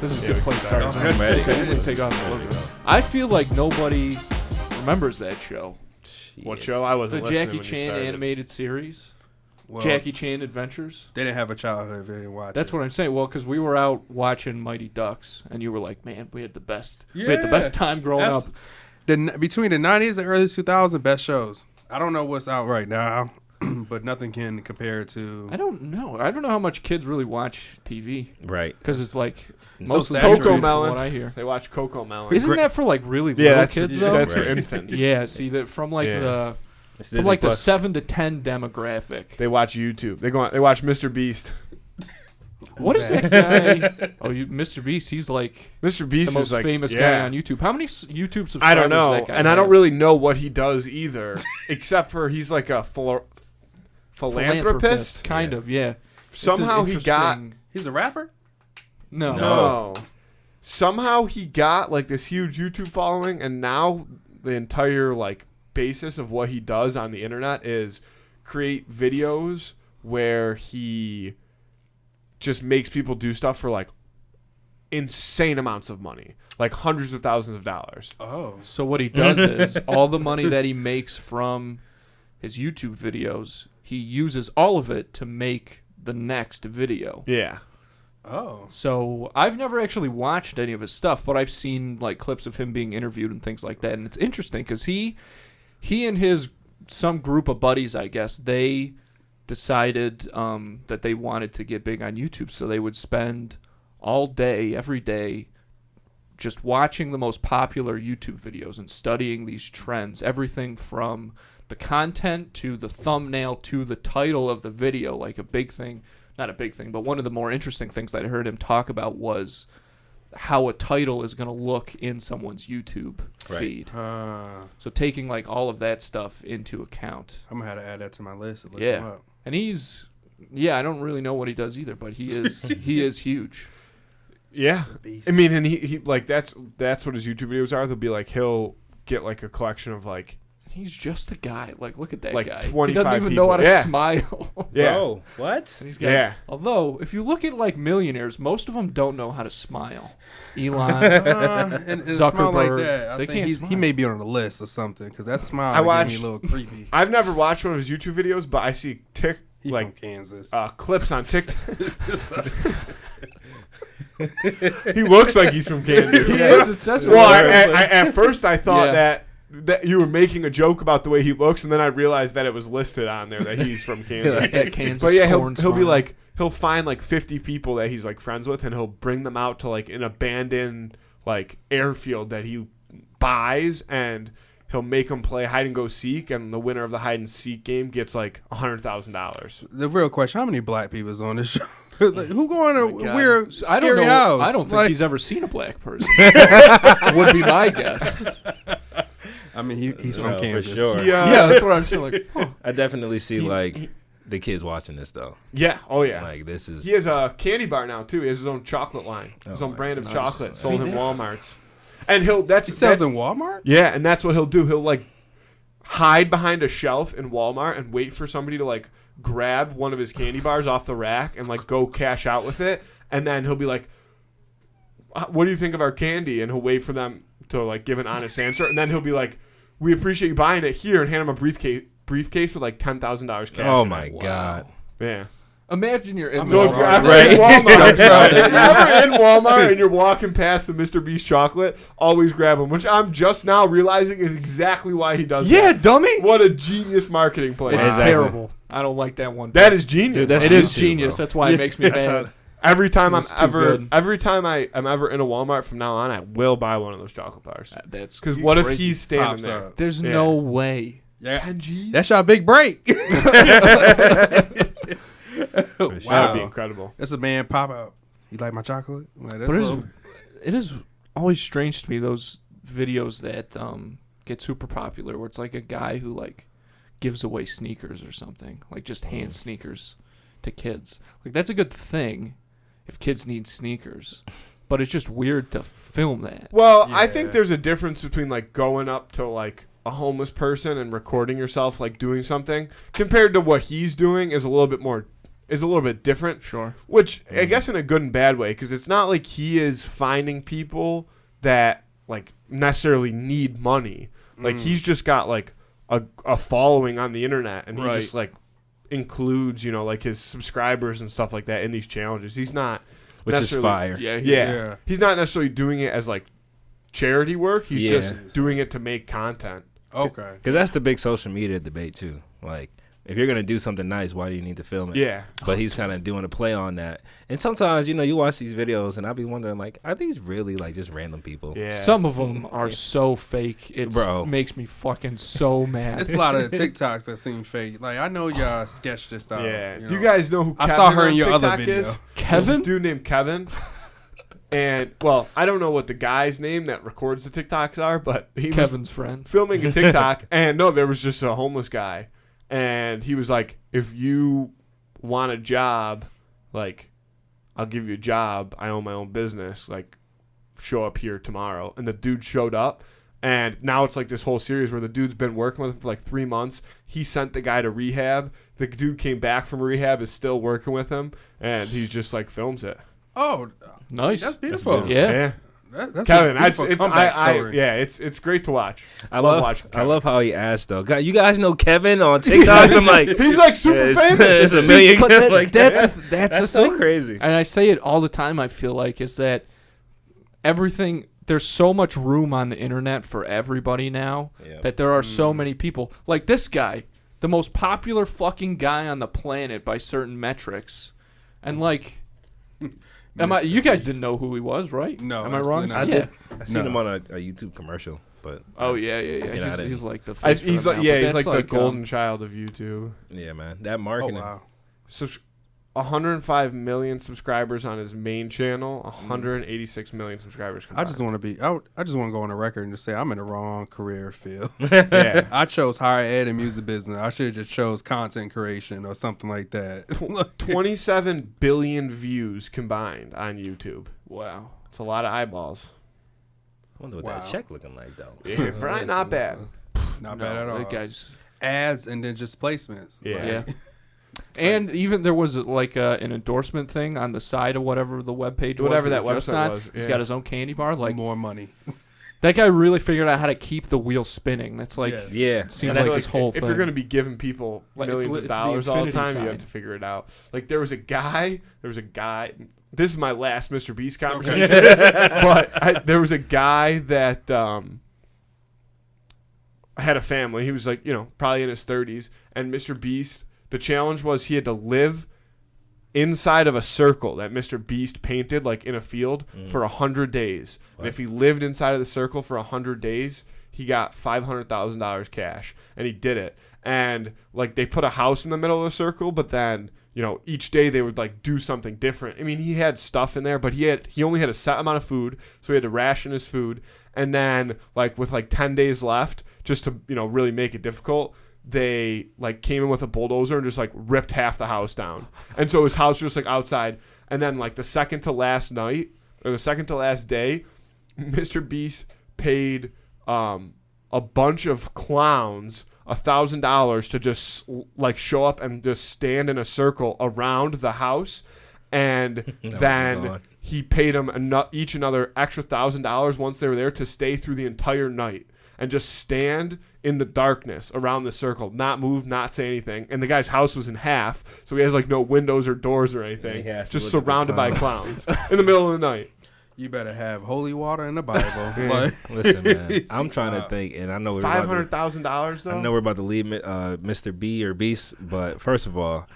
This is a good place to start. Take off the logo. I feel like nobody remembers that show. What show? I wasn't The listening Jackie when you Chan started. animated series. Well, Jackie Chan Adventures. They didn't have a childhood if they didn't watch That's it. what I'm saying. Well, because we were out watching Mighty Ducks, and you were like, "Man, we had the best. We had the best time growing up." Between the 90s and early 2000s, best shows. I don't know what's out right now, but nothing can compare to. I don't know. I don't know how much kids really watch TV. Right. Because it's like So mostly saturated Coco from Melon. what What I hear. They watch Coco Melon. Isn't that for like really little yeah, that's kids for, though? that's for Right. infants. Yeah. See that from like the It's from Disney like the Plus. 7 to 10 demographic. They watch YouTube. They watch Mr. Beast. What is that guy? Oh, Mr. Beast. He's like Mr. Beast the most is like famous yeah. guy on YouTube. How many YouTube subscribers? I don't does know, that guy and I don't have? really know what he does either, except for he's like a philanthropist. Kind of, yeah. Somehow It's he an got interesting- He's a rapper? no. no. Somehow he got like this huge YouTube following, and now the entire like basis of what he does on the internet is create videos where he just makes people do stuff for like insane amounts of money, like hundreds of thousands of dollars. Oh. So what he does is all the money that he makes from his YouTube videos, he uses all of it to make the next video. Yeah. Oh. So I've never actually watched any of his stuff, but I've seen like clips of him being interviewed and things like that, and it's interesting because he and his some group of buddies, I guess, they decided that they wanted to get big on YouTube, so they would spend all day, every day, just watching the most popular YouTube videos and studying these trends, everything from the content to the thumbnail to the title of the video. Like a big thing, not a big thing, but one of the more interesting things that I heard him talk about was how a title is going to look in someone's YouTube feed. So taking like all of that stuff into account. I'm going to have to add that to my list and look Yeah. him up. And I don't really know what he does either, but he is huge. Yeah. Beast. I mean, and he like that's what his YouTube videos are. They'll be like he'll get like a collection of like He's just a guy. Like, look at that Like guy. 25 He doesn't even people. know how to Yeah. smile. yeah. Oh, what? He's got, Yeah. Although, if you look at like millionaires, most of them don't know how to smile. Elon, and a smile like Zuckerberg, that, I they think can't he smile. may be on the list or something because that smile I gave watched- me a little creepy. I've never watched one of his YouTube videos, but I see He's like from Kansas. clips on TikTok. He looks like he's from Kansas. he is. It says it Well, right. at first I thought Yeah. that you were making a joke about the way he looks, and then I realized that it was listed on there that he's from Kansas. that Kansas But yeah, he'll corn be smile. like he'll find like 50 people that he's like friends with, and he'll bring them out to like an abandoned like airfield that he buys, and he'll make them play hide and go seek, and the winner of the hide and seek game gets like $100,000. The real question: how many black people is on this show? Like, who going to God. weird, I don't scary know. house? I don't think Like, he's ever seen a black person. Would be my guess. I mean, he's No, from for Kansas. sure. Yeah, that's what I'm saying. Like, huh. I definitely see like the kids watching this though. Yeah. Oh yeah. Like this is He has a candy bar now too. He has his own chocolate line, his Oh own my brand of nice. chocolate See, sold in that's- Walmart's. And He sells in Walmart. yeah, and that's what he'll do. He'll like hide behind a shelf in Walmart and wait for somebody to like grab one of his candy bars off the rack and like go cash out with it, and then he'll be like, "What do you think of our candy?" And he'll wait for them to like give an honest answer, and then he'll be like, "We appreciate you buying it here," and hand him a briefcase with like $10,000 cash. oh in my it. god. Yeah. Imagine you're in So if Walmart. you're ever Right. in Walmart, if you're ever in Walmart and you're walking past the Mr. Beast chocolate, always grab them, which I'm just now realizing is exactly why he does Yeah, that. dummy. What a genius marketing plan. It's Exactly. terrible. I don't like that one. That is genius. Dude, that's It is YouTube, genius. bro. That's why it makes me mad. every time It's too good. every time I'm ever in a Walmart from now on, I will buy one of those chocolate bars. That's Because You what if crazy. he's standing Pops there? up. There's Yeah. no way. Yeah, 10 G's? that's your big break. That Wow, would be incredible. that's a man pop out. You like my chocolate? Like, that's But little- it is always strange to me, those videos that get super popular where it's like a guy who like gives away sneakers or something, like just hands sneakers to kids. Like that's a good thing if kids need sneakers, but it's just weird to film that. Well, I Yeah. think there's a difference between like going up to like a homeless person and recording yourself like doing something compared to what he's doing is a little bit more is a little bit different. Sure. Which I guess in a good and bad way, because it's not like he is finding people that like necessarily need money. Like he's just got like a following on the internet, and he just like includes, you know, like his subscribers and stuff like that in these challenges. He's not Which is fire. Yeah. He's not necessarily doing it as like charity work. He's just doing it to make content. Okay. Because that's the big social media debate too. Like, if you're gonna do something nice, why do you need to film it? Yeah. But he's kind of doing a play on that. And sometimes, you know, you watch these videos and I'll be wondering, like, are these really like just random people? Yeah. Some of them are so fake. It makes me fucking so mad. It's a lot of TikToks that seem fake. Like, I know y'all sketched this out. Yeah. You Do you know? guys know who Kevin I saw her in on your other TikTok video. is? Kevin? There's this dude named Kevin. And, well, I don't know what the guy's name that records the TikToks are, but he Kevin's friend. filming a TikTok, and no, there was just a homeless guy. And he was like, if you want a job, like, I'll give you a job. I own my own business. Like, show up here tomorrow. And the dude showed up. And now it's like this whole series where the dude's been working with him for like 3 months. He sent the guy to rehab. The dude came back from rehab, is still working with him. And he just like films it. Oh, nice. that's beautiful. Yeah. That's Kevin, a beautiful comeback story. it's great to watch. I love watching Kevin. I love how he asked though. God, you guys know Kevin on TikTok? I'm like, he's like super famous. It's a million. But that- like, that's the so thing. crazy. And I say it all the time, I feel like, is that everything, there's so much room on the internet for everybody now that there are so many people. Like this guy, the most popular fucking guy on the planet by certain metrics. And like, you guys didn't know who he was, right? No, Am I wrong? absolutely not. Yeah. I seen him on a YouTube commercial, but Oh yeah. You know, He's like the face He's for like them now, but he's that's like the golden child of YouTube. yeah, man, that Oh, marketing. wow. 105 million subscribers on his main channel. 186 million subscribers. I just want to be. I just want to go on the record and just say I'm in the wrong career field. yeah. I chose higher ed and music business. I should have just chose content creation or something like that. 27 billion views combined on YouTube. Wow. It's a lot of eyeballs. I wonder what Wow. that check looking like though. Yeah, probably not bad. Not bad at all. That guy's Ads and then just placements. Yeah. yeah. And even there was like an endorsement thing on the side of whatever the webpage Whatever was. that we were just website on. was, He's yeah. got his own candy bar. Like More money. that guy really figured out how to keep the wheel spinning. That's like Yeah. Yeah, seems I feel like his whole if thing. you're going to be giving people Like, millions it's of the dollars all the infinity time, you have sign. to figure it out. Like there was a guy. This is my last Mr. Beast conversation. But there was a guy that had a family. He was like, probably in his 30s. And Mr. Beast, the challenge was he had to live inside of a circle that Mr. Beast painted like in a field for 100 days. And if he lived inside of the circle for 100 days, he got $500,000 cash. And he did it. And like they put a house in the middle of the circle, but then each day they would like do something different. I mean, he had stuff in there, but he only had a set amount of food, so he had to ration his food. And then like with like 10 days left, just to really make it difficult, they like came in with a bulldozer and just like ripped half the house down. And so his house was just like outside. And then like the second to last night or the second to last day, Mr. Beast paid a bunch of clowns $1,000 to just like show up and just stand in a circle around the house, and then he paid them each another extra $1,000 once they were there to stay through the entire night and just stand in the darkness around the circle, not move, not say anything. And the guy's house was in half, so he has like no windows or doors or anything, just surrounded by clowns in the middle of the night. You better have holy water and the Bible. Like, listen, man, I'm trying to think, and I know we're $500,000 though. I know we're about to leave Mr. B or Beast, but first of all,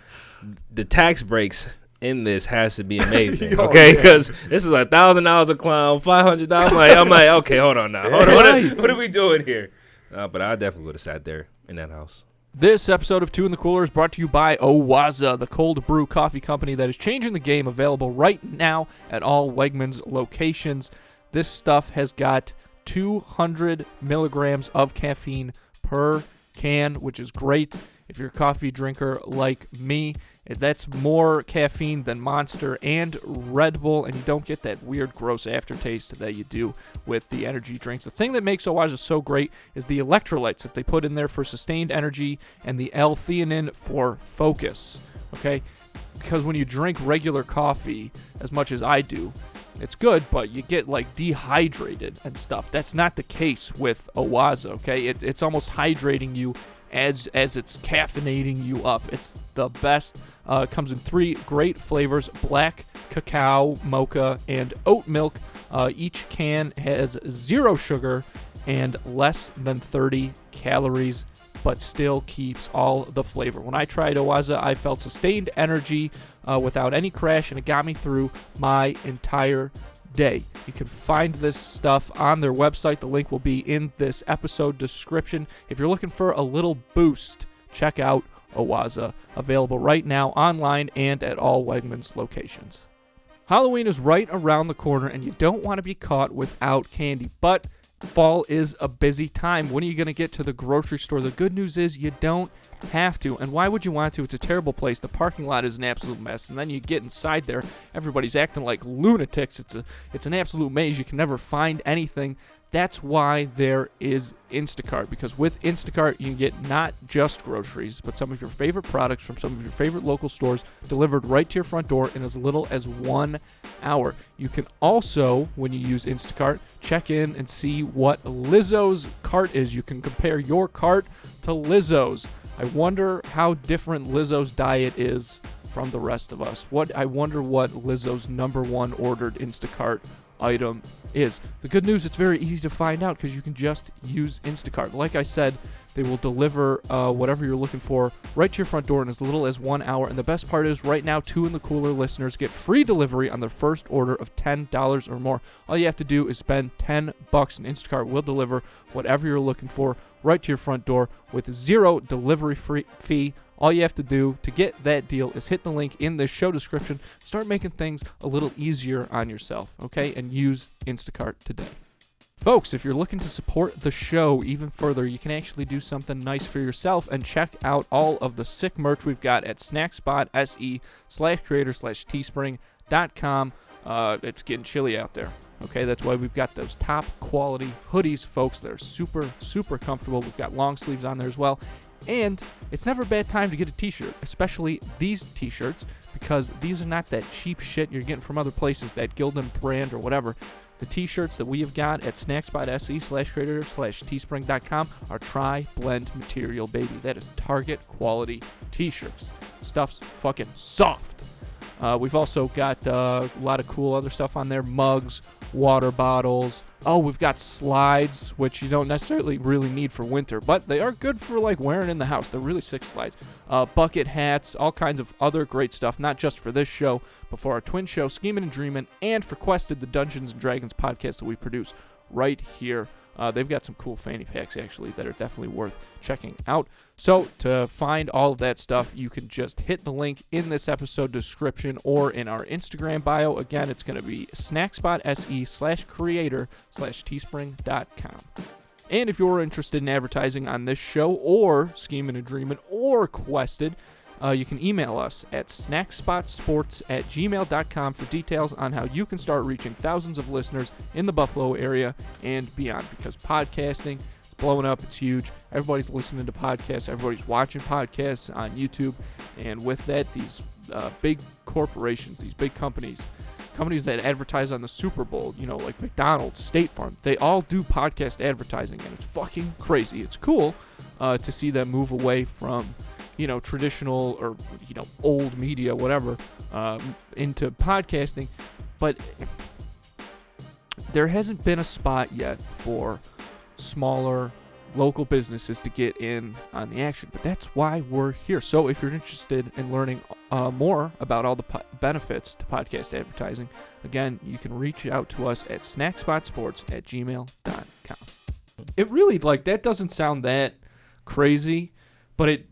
the tax breaks in this has to be amazing, okay? Because this is $1,000 a clown, $500. I'm like, okay, hold on now, hold on, what are we doing here? But I definitely would have sat there in that house. This episode of Two in the Cooler is brought to you by Owaza, the cold brew coffee company that is changing the game, available right now at all Wegmans locations. This stuff has got 200 milligrams of caffeine per can, which is great if you're a coffee drinker like me. That's more caffeine than Monster and Red Bull, and you don't get that weird, gross aftertaste that you do with the energy drinks. The thing that makes Owaza so great is the electrolytes that they put in there for sustained energy and the L-theanine for focus. Okay? because when you drink regular coffee as much as I do, it's good, but you get like dehydrated and stuff. That's not the case with Owaza, okay? It's almost hydrating you as it's caffeinating you up. It's the best. It comes in 3 great flavors: black, cacao, mocha, and oat milk. Each can has 0 sugar and less than 30 calories, but still keeps all the flavor. When I tried Owaza, I felt sustained energy without any crash, and it got me through my entire day. You can find this stuff on their website. The link will be in this episode description. If you're looking for a little boost, check out Owaza, available right now online and at all Wegmans locations. Halloween is right around the corner, and you don't want to be caught without candy, but fall is a busy time. When are you going to get to the grocery store? The good news is you don't have to. And why would you want to? It's a terrible place. The parking lot is an absolute mess. And then you get inside there, everybody's acting like lunatics. It's an absolute maze. You can never find anything. That's why there is Instacart, because with Instacart, you can get not just groceries, but some of your favorite products from some of your favorite local stores delivered right to your front door in as little as 1 hour. You can also, when you use Instacart, check in and see what Lizzo's cart is. You can compare your cart to Lizzo's. I wonder how different Lizzo's diet is from the rest of us. I wonder what Lizzo's #1 ordered Instacart item is. The good news, it's very easy to find out because you can just use Instacart. Like I said, they will deliver whatever you're looking for right to your front door in as little as 1 hour. And the best part is, right now, 2 in the Cooler listeners get free delivery on their first order of $10 or more. All you have to do is spend $10, and Instacart will deliver whatever you're looking for right to your front door with 0 delivery fee. All you have to do to get that deal is hit the link in this show description, start making things a little easier on yourself, okay? And use Instacart today. Folks, if you're looking to support the show even further, you can actually do something nice for yourself and check out all of the sick merch we've got at snackspot.se/creator/teespring.com. It's getting chilly out there. Okay, that's why we've got those top quality hoodies, folks. They're super, super comfortable. We've got long sleeves on there as well. And it's never a bad time to get a t-shirt, especially these t-shirts, because these are not that cheap shit you're getting from other places, that Gildan brand or whatever. The t-shirts that we have got at snackspot.se/creator/teespring.com are tri-blend material, baby. That is Target quality t-shirts. Stuff's fucking soft. We've also got a lot of cool other stuff on there. Mugs, water bottles. Oh, we've got slides, which you don't necessarily really need for winter, but they are good for like wearing in the house. They're really sick slides. Bucket hats, all kinds of other great stuff, not just for this show, but for our twin show, Scheming and Dreamin', and for Quested, the Dungeons and Dragons podcast that we produce right here. They've got some cool fanny packs, actually, that are definitely worth checking out. So to find all of that stuff, you can just hit the link in this episode description or in our Instagram bio. Again, it's going to be snackspot.se/creator/teespring.com. And if you're interested in advertising on this show or Scheming and Dreamin' or Quested, you can email us at snackspotsports@gmail.com for details on how you can start reaching thousands of listeners in the Buffalo area and beyond, because podcasting is blowing up. It's huge. Everybody's listening to podcasts. Everybody's watching podcasts on YouTube. And with that, these big corporations, these big companies that advertise on the Super Bowl, you know, like McDonald's, State Farm, they all do podcast advertising, and it's fucking crazy. It's cool to see them move away from, you know, traditional or, you know, old media, whatever, into podcasting. But there hasn't been a spot yet for smaller local businesses to get in on the action. But that's why we're here. So if you're interested in learning more about all the benefits to podcast advertising, again, you can reach out to us at snackspotsports@gmail.com. It really, like, that doesn't sound that crazy, but it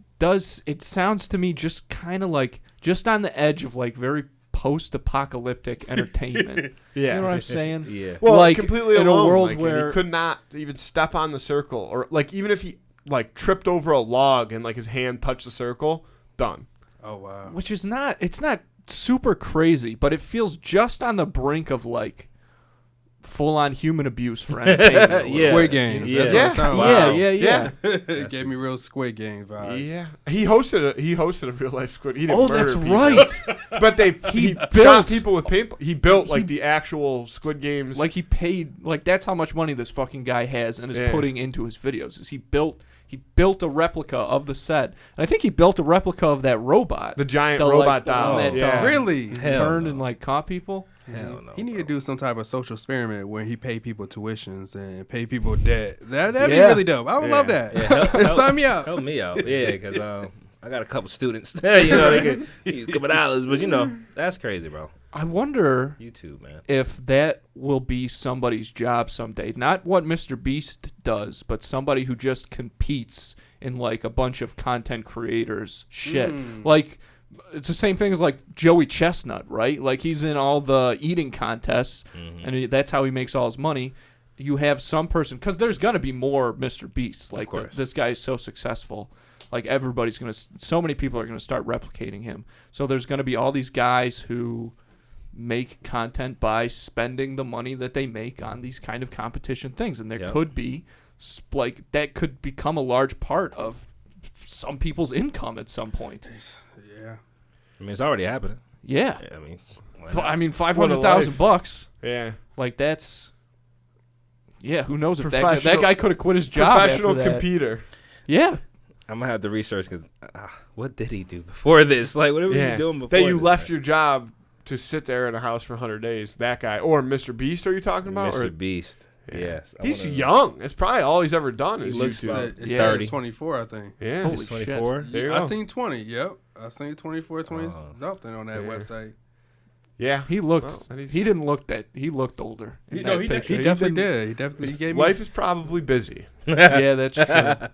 sounds to me just kind of like just on the edge of like very post-apocalyptic entertainment. Yeah. You know what I'm saying? Yeah. Well, like completely in alone, a world like, where he could not even step on the circle, or like even if he like tripped over a log and like his hand touched the circle, done. Oh wow. which is not, it's not super crazy, but it feels just on the brink of like full-on human abuse for entertainment. Yeah. Squid Games. Yeah. That's what it sounds yeah, like. yeah. It gave me real Squid Games vibes. Yeah, he hosted a real life squid. He didn't Oh, murder that's people. right. But he built- shot people with paintball. He built like the actual Squid Games. Like he paid, like that's how much money this fucking guy has and is Yeah. putting into his videos. Is he built a replica of the set, and I think he built a replica of that robot, the giant the, robot like, doll. that, yeah. Really? Hell turned no. and like caught people. Hell no. He need bro. to do some type of social experiment where he pay people tuitions and pay people debt. That'd be Yeah. really dope. I would love that. Yeah, Sign me up. Help me out. Yeah, because I got a couple students. They can use a couple dollars, but that's crazy, bro. I wonder YouTube, man. if that will be somebody's job someday. Not what Mr. Beast does, but somebody who just competes in like a bunch of content creators shit. Like it's the same thing as like Joey Chestnut, right? Like he's in all the eating contests, and that's how he makes all his money. You have some person, because there's gonna be more Mr. Beasts. Like this guy is so successful. Like everybody's gonna, so many people are gonna start replicating him. So there's gonna be all these guys who make content by spending the money that they make on these kind of competition things, and there could be like that could become a large part of some people's income at some point. Yeah. I mean, it's already happening. Yeah, I mean, why I not? mean What a $500,000 bucks. Yeah. Like that's, yeah. Who knows if that Professional- guy could have quit his job Professional after that. competitor. Yeah, I'm gonna have to research because what did he do before this? Like, what was he doing before? That you this? left your job to sit there in a house for 100 days. That guy. Or Mr. Beast, are you talking about? Mr. Or, Beast. Yeah. Yes, I He's wanna- young. It's probably all he's ever done is looks YouTube. about- It's Yeah. 30. 24, I think. Yeah. Holy He's shit. 24. There you I go. seen 20. Yep. I seen 24, 20 something on that Yeah. website. Yeah. he looked. Well, and he's- he didn't look that. He looked older. in that picture. He definitely did. He definitely gave me. Life is probably busy. Yeah, that's true. I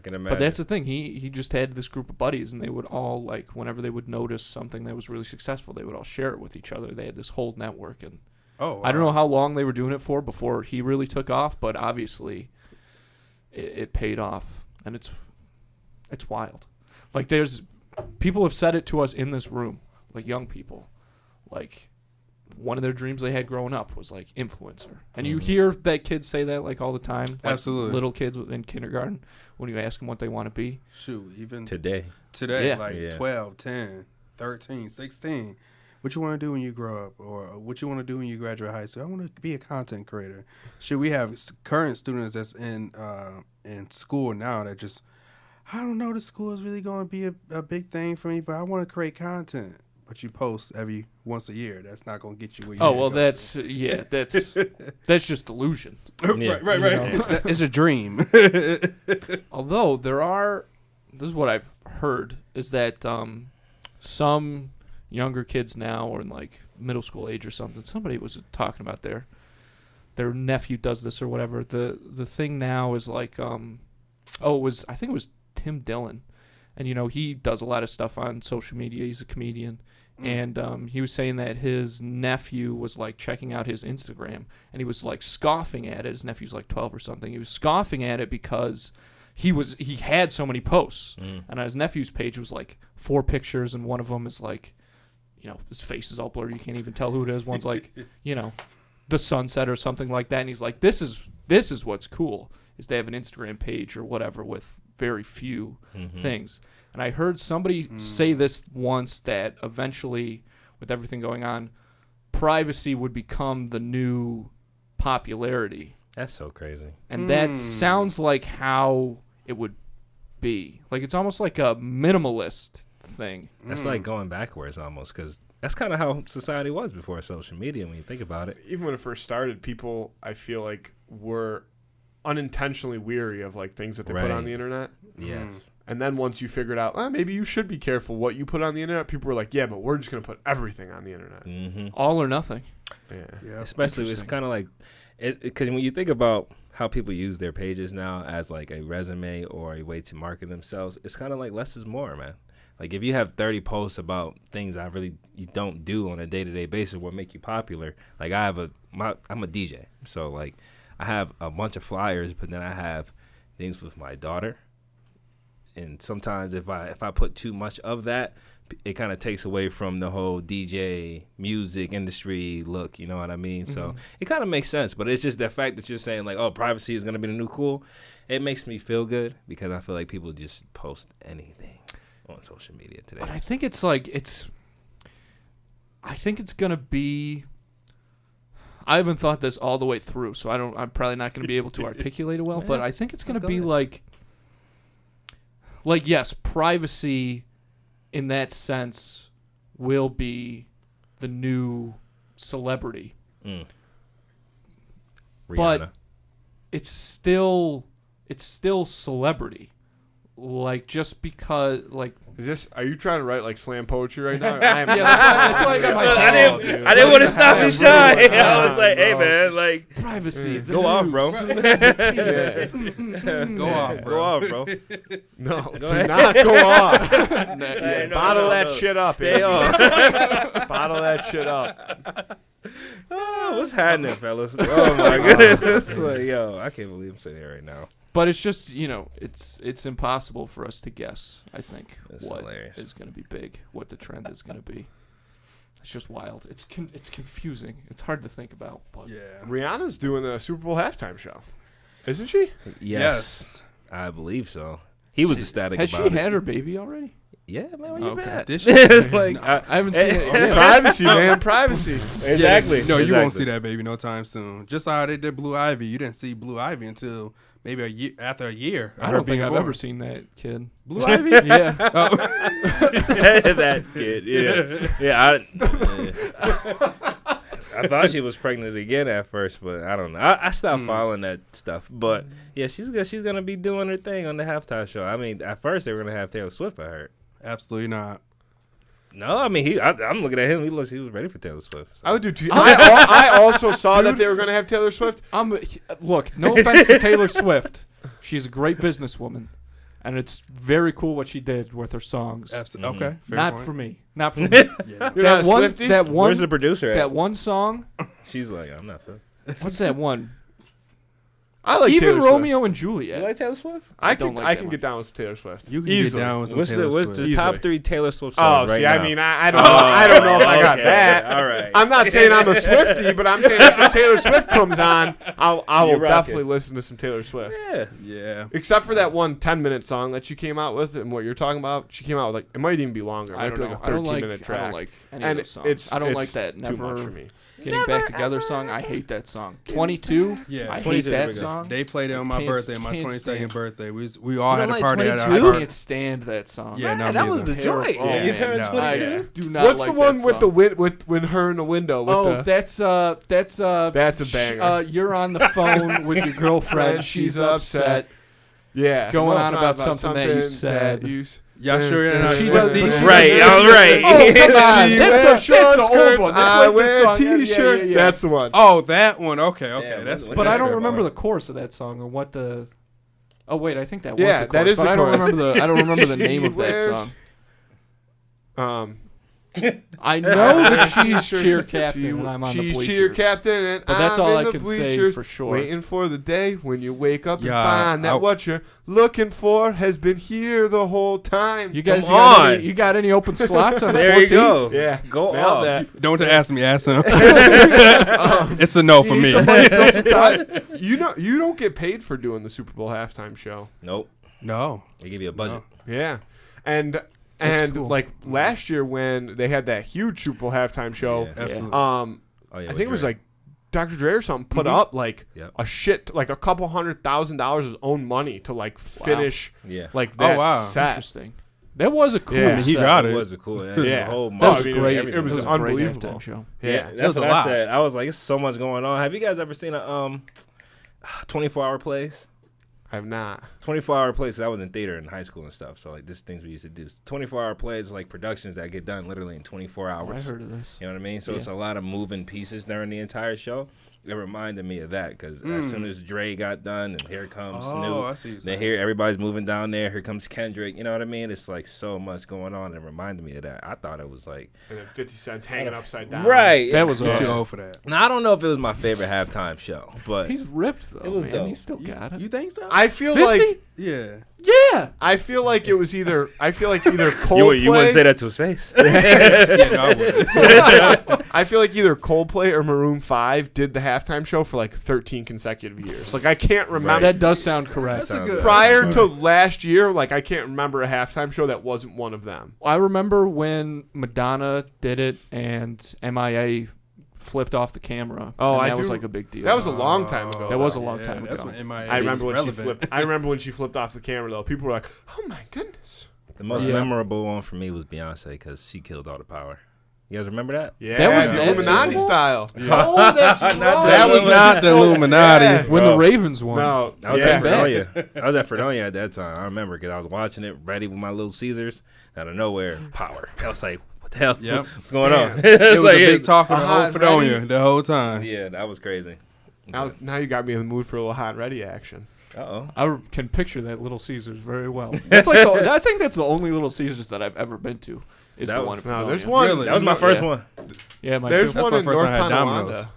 can imagine. But that's the thing. He just had this group of buddies, and they would all like whenever they would notice something that was really successful, they would all share it with each other. They had this whole network, and Oh, I don't wow. know how long they were doing it for before he really took off, but obviously it paid off, and it's wild. Like there's people have said it to us in this room, like young people, like one of their dreams they had growing up was like influencer, and you hear that kids say that like all the time. Like Absolutely. little kids in kindergarten when you ask them what they want to be. Shoot, even today. today, Yeah. like Yeah. 12, 10, 13, 16. What you want to do when you grow up, or what you want to do when you graduate high school? I want to be a content creator. Should we have current students that's in school now that just, I don't know, the school is really going to be a big thing for me, but I want to create content. But you post every once a year. That's not going to get you where you Oh need to well, go that's that's just delusion. Yeah. right. It's a dream. Although this is what I've heard is that some younger kids now, or in like middle school age or something, somebody was talking about their nephew does this or whatever. The thing now is like I think it was Tim Dillon, and he does a lot of stuff on social media. He's a comedian. And he was saying that his nephew was like checking out his Instagram, and he was like scoffing at it. His nephew's like 12 or something. He was scoffing at it because he had so many posts, and on his nephew's page was like 4 pictures, and one of them is like, his face is all blurry. You can't even tell who it is. One's like, the sunset or something like that. And he's like, this is what's cool, is they have an Instagram page or whatever with very few things. And I heard somebody say this once, that eventually, with everything going on, privacy would become the new popularity. That's so crazy. And that sounds like how it would be. Like it's almost like a minimalist thing. That's like going backwards almost, because that's kind of how society was before social media when you think about it. Even when it first started, people, I feel like, were unintentionally weary of like things that they put on the internet. Yes. And then once you figured out, maybe you should be careful what you put on the internet, people were like, yeah, but we're just going to put everything on the internet. Mm-hmm. All or nothing. Yeah. Especially it's kind of like, because when you think about how people use their pages now as like a resume or a way to market themselves, it's kind of like less is more, man. Like if you have 30 posts about things you don't do on a day-to-day basis, what make you popular. Like I'm a DJ, so like I have a bunch of flyers, but then I have things with my daughter. And sometimes if I put too much of that, it kind of takes away from the whole DJ music industry look. You know what I mean? So it kind of makes sense. But it's just the fact that you're saying like, oh, privacy is gonna be the new cool. It makes me feel good because I feel like people just post anything on social media today. But I think it's like I think it's gonna be. I haven't thought this all the way through, so I'm probably not gonna be able to articulate it well. But I think it's gonna be like yes, privacy in that sense will be the new celebrity. But it's still celebrity. Like just because Are you trying to write like slam poetry right now? I am. Yeah, that's why I got my I didn't want to stop his shine. I was like, hey man, like privacy. go off, bro. Go off, bro. Go off, bro. No, do ahead. not go off. Bottle no, that shit up. Stay on. Bottle that shit up. Oh, what's happening, fellas? Oh my goodness. It's like, yo, I can't believe I'm sitting here right now. But it's just, it's impossible for us to guess, I think, That's what hilarious. is going to be big, what the trend is going to be. It's just wild. It's confusing. It's hard to think about. But Yeah. Rihanna's doing the Super Bowl halftime show, isn't she? Yes. I believe so. He was ecstatic has about she it. had her baby already? Yeah, man, where you Okay. at? Did she? It's like, I haven't seen it. Privacy, man. Privacy. exactly. No, you won't Exactly. see that baby no time soon. Just how they did Blue Ivy. You didn't see Blue Ivy until maybe after a year. of I her don't think being I've born. ever seen that kid. Blue Ivy. Yeah. That kid, yeah. I thought she was pregnant again at first, but I don't know. I stopped following that stuff. But yeah, she's good. She's gonna be doing her thing on the halftime show. I mean, at first they were gonna have Taylor Swift. I heard. Absolutely not. No, I mean I'm looking at him. He was ready for Taylor Swift. So. I would do too. I also saw that they were going to have Taylor Swift. Look, no offense to Taylor Swift. She's a great businesswoman. And it's very cool what she did with her songs. Absolutely. Okay. Fair Not point. for me. Not for me. Yeah. You're not a Swiftie? Where's the producer at? That one song. She's like, I'm not. What's that one? I like Even Taylor Romeo and You Juliet. like Taylor Swift? I don't can like I that can one. get down with some Taylor Swift. You can Easily. get down with some What's Taylor the Swift. top Easily. 3 Taylor Swift Oh, songs right see, now? I mean, I don't know. I don't know if I got okay. that. All right. I'm not saying I'm a Swiftie, but I'm saying if some Taylor Swift comes on, I will You're rocking. definitely listen to some Taylor Swift. Yeah. Yeah. Except for that one 10-minute song that she came out with, and what you're talking about, she came out with it might even be longer. It I might don't be know. like a 13-minute I track. don't like any and of those songs. I don't like that. Too much for Never me. Getting Back Together song. I hate that song. 22. Yeah. I hate 22 that is pretty good. song. They played it on my Can't- birthday, my can't 22nd stand. birthday. We all You had don't a like party at 22? our I can't stand that song. Yeah, no, that me was the either. joint. Oh, you man, turned no. 22? I do not What's like the one that with song. the with her in the window? With Oh, the, that's That's a banger. You're on the phone with your girlfriend. She's upset. yeah, going on about something that you said. Y'all sure you're not She Swiftie? does- Right, all right. Oh, come on. She That's wears the short old skirts, one. They I played this wear song. Yeah, t-shirts. yeah. That's the one. Oh, that one. Okay, okay. Yeah, That's. but But I that's don't fair remember point. the chorus of that song or what the. Oh wait, I think that was Yeah, the chorus. that is but the I don't chorus. remember the. I don't remember the name She of that wears- song. I know that she's cheer captain and I'm on the she's bleachers. cheer captain, and But that's I'm all in I the can say bleachers, for sure. Waiting for the day when you wake up and Yeah, find that what you're looking for has been here the whole time. You guys Come got on. you got any open slots on the There 14th? you go. yeah, Go nailed off. that. Don't ask me. Ask him. It's a no for me. But you don't get paid for doing the Super Bowl halftime show. Nope. No. They give you a budget. Yeah, and cool. like last year when they had that huge Super Bowl halftime show, Yeah. Absolutely. Oh, yeah, I with think it was Drake. like Dr. Dre or something put up like Yep. a shit like a couple $100,000 of his own money to like finish Yeah. like that wow. set. Interesting. That was a cool. Yeah. He set. got It it. was a cool. Yeah. The whole That Oh, was I mean, great. it was a great unbelievable. halftime show. Yeah, Yeah. that's was a what lot. I said. I was like, it's so much going on. Have you guys ever seen a 24-hour plays? I have not. 24-hour plays. I was in theater in high school and stuff, so like this is things we used to do. 24-hour plays, like productions that get done literally in 24 Oh, hours. I heard of this. You know what I mean? So Yeah. it's a lot of moving pieces during the entire show. It reminded me of that because as soon as Dre got done, and here comes Oh, Snoop. I see what you're Then saying. here everybody's moving down there. Here comes Kendrick. You know what I mean? It's like so much going on. It reminded me of that. I thought it was like And then 50 cents hanging upside down. right. That was I'm too awesome. old for that. Now I don't know if it was my favorite halftime show, but He's ripped though. It was man. dope. He still got it. You think so? I feel 50? like yeah. Yeah, Yeah. I feel like it was either Coldplay. You wouldn't say that to his face. Yeah, no, I wouldn't. I feel like either Coldplay or Maroon 5 did the halftime show for like 13 consecutive years. Like I can't remember. That does sound correct. That's a good. Prior to last year, like I can't remember a halftime show that wasn't one of them. I remember when Madonna did it and MIA flipped off the camera. Oh, and I that was do- like a big deal. That was a long time ago. That was a though. long time That's ago. when MIA I remember when relevant. she flipped. I remember when she flipped off the camera though. People were like, "Oh my goodness." The most Yeah. memorable one for me was Beyonce because she killed all the power. You guys remember that? Yeah, That was the that Illuminati Super Bowl? style. Oh, that's right. That was not the Illuminati. Yeah. when Bro. the Ravens won. No, I was yeah. at Fredonia. I was at Fredonia at that time. I remember because I was watching it, ready with my little Caesars. Out of nowhere, power. I was like, "What the hell? Yep. What's going on?" Damn. It was like, a big talk of the hot whole Fredonia ready. the whole time. Yeah, that was crazy. Now you got me in the mood for a little hot and ready action. Uh-oh. I can picture that Little Caesars very well. That's like I think that's the only Little Caesars that I've ever been to. Is That the was- one in No, Fredonia. there's one. Really? That was my first Yeah. one. Yeah, my There's two. one my in first North time I had Tonawanda,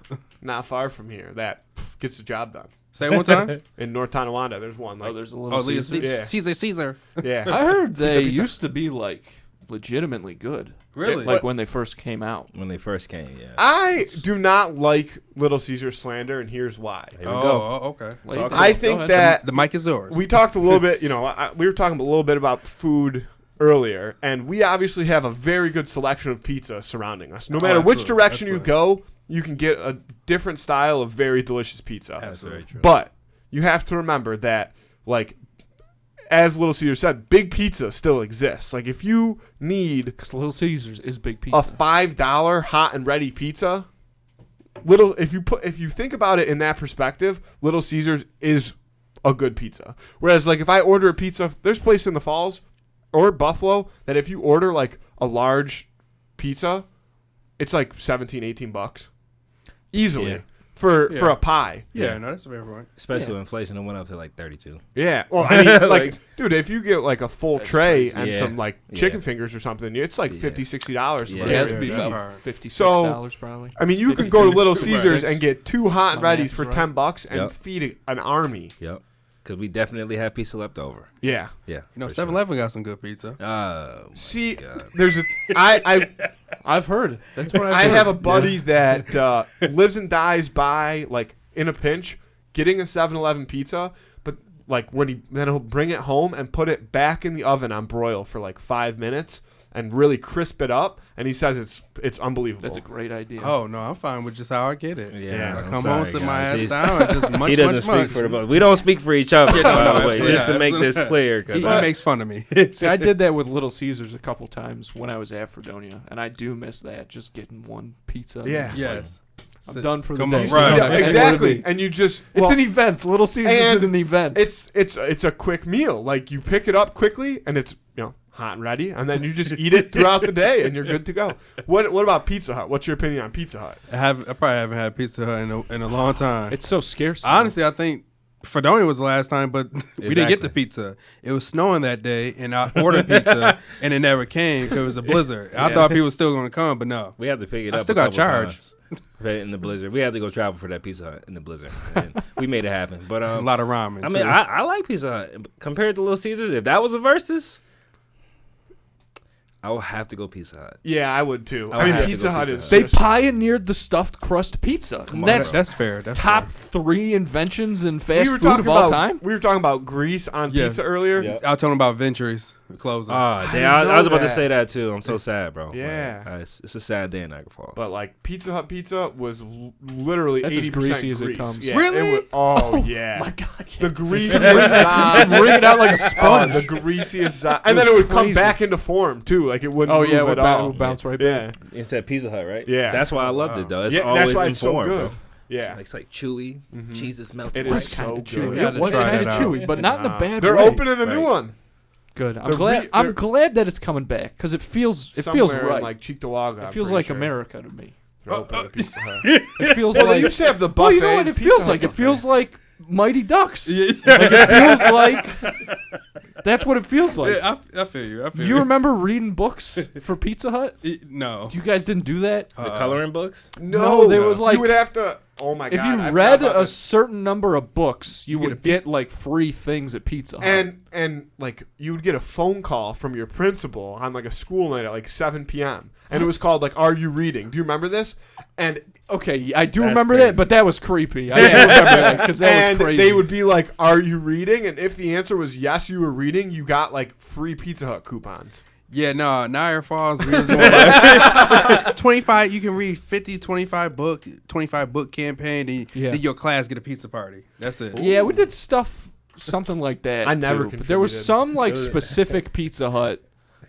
not far from here. That gets the job done. Say it one time. In North Tonawanda, there's one. Like, Oh, there's a Little Oh, Little Caesars. Yeah. Caesar. yeah. I heard they Pizza. used to be like legitimately good. Really? Like when they first came out. When they first came, yeah. I do not like Little Caesar slander, and here's why. Here we go. Okay. Like, Talk go I ahead. think that The mic is yours. we talked a little bit, we were talking a little bit about food earlier, and we obviously have a very good selection of pizza surrounding us. No matter which absolutely, direction you absolutely. go, you can get a different style of very delicious pizza. That's very true. But you have to remember that, like, as Little Caesar said, big pizza still exists. Like, if you need Because Little Caesars is big a pizza. $5 hot and ready pizza, if you think about it in that perspective, Little Caesars is a good pizza. Whereas, like, if I order a pizza, there's a place in the Falls or Buffalo that if you order like a large pizza, it's like $17-18 easily Yeah. for Yeah. a pie. yeah, no, that's a fair point. Especially Yeah. when inflation, it went up to like 32. Yeah. Well, I mean, like, Like- dude, if you get like a full That's tray crazy. and Yeah. some like chicken Yeah. fingers or something, it's like Yeah. $50-$60 Yeah. for yeah, a it's Yeah, be yeah. about $56 So- probably. I mean, you can go to Little 52. Caesars Right. and get 2 hot and My readies math's for right. $10 and Yep. feed an army. Yep. Because we definitely have pizza left over. Yeah. Yeah. You know, for 7-Eleven got some good pizza. Sure. Oh, my See, God. there's a I I've heard. That's what I've I heard. have a buddy that lives and dies by, like, in a pinch, getting a 7-Eleven pizza, but like then he'll bring it home and put it back in the oven on broil for like 5 minutes and really crisp it up, and he says it's unbelievable. That's a great idea. Oh no, I'm fine with just how I get it. Yeah, I I'm come sorry, home, sit my guys. ass He's- down, and just munch, He doesn't munch, speak munch. for the both. We don't speak for each other, Yeah, by no, the way, absolutely. just to make this clear. He, 'cause he I- makes fun of me. See, I did that with Little Caesars a couple times when I was at Fredonia, and I do miss that, just getting one pizza. and Yeah. just Yes. like, I'm done for the Come day. on, right. Yeah, Right. exactly. And you just It's an event. Little Caesars and is an event. it's a quick meal. Like, you pick it up quickly and it's hot and ready, and then you just eat it throughout the day and you're good to go. What about Pizza Hut? What's your opinion on Pizza Hut? I probably haven't had Pizza Hut in a long time. It's so scarce. now. Honestly, I think Fredonia was the last time, but we didn't get the Exactly. pizza. It was snowing that day, and I ordered pizza, and it never came because it was a blizzard. I thought people were still going to come, but no. We had to pick it I up. still a got couple charged. times. Right, in the blizzard. We had to go travel for that Pizza Hut in the blizzard. And we made it happen. But A lot of ramen. I mean, too. I like Pizza Hut compared to Little Caesars. If that was a versus, I would have to go Pizza Hut. Yeah, I would too. I I would mean, have to Pizza go Hut Pizza is Hut. They just- pioneered the stuffed crust pizza. And that's that's fair. That's top fair. 3 inventions in we fast were food talking of all about time. we were talking about grease on Yeah. pizza earlier. Yeah. I was talking about Ventures closing. Ah, didn't damn, I know was about to that. say that too. I'm so sad, bro. Yeah. Like, it's a sad day in Niagara Falls. But like Pizza Hut pizza was literally That's as 80% greasy as it grease. comes. Yeah, Really? It was, oh yeah. My God, The greasiest side. Wring it out like a sponge. The greasiest side. And then it would come crazy. back into form too. Like, it wouldn't Oh move yeah, it at would, all. it would bounce right Yeah. back. It's at Pizza Hut, right? Yeah. That's why I loved it though. It's Yeah, always that's why in it's so form, good. bro. Yeah. It's like chewy. Cheese is melting. It right. is so Kinda good. chewy. Gotta It was try kind that of out. chewy, but not in a bad They're way. opening a new Right. one. Good. I'm They're glad. re- I'm they're- glad that it's coming back because it feels Somewhere right. in like Cheektowaga. It feels like America to me. They're opening a Pizza Hut. It feels Well, they like. used to have the buffet. Well, you know what it Pizza feels Hut like? It buffet. feels like Mighty Ducks. Yeah. Like it feels like. That's what it feels like. Yeah, I feel you. I feel You remember reading books for Pizza Hut? No. You guys didn't do that? The coloring books. No, there was like- you would have to. Oh my If god! you I forgot read about a this. certain number of books, you get a would get like free things at Pizza Hut. and like you would get a phone call from your principal on like a school night at like 7 p.m. and it was called like "Are you reading?" Do you remember this? And Okay, I do That's remember crazy. that, but that was creepy. I do remember that because that and was crazy. they would be like, "Are you reading?" And if the answer was yes, you were reading, you got like free Pizza Hut coupons. Yeah, no, Niagara Falls. We was doing like 25. You can read 25 book campaign. Then your class get a pizza party. That's it. Yeah, we did something like that. I never too, but there was contributed. some like specific Pizza Hut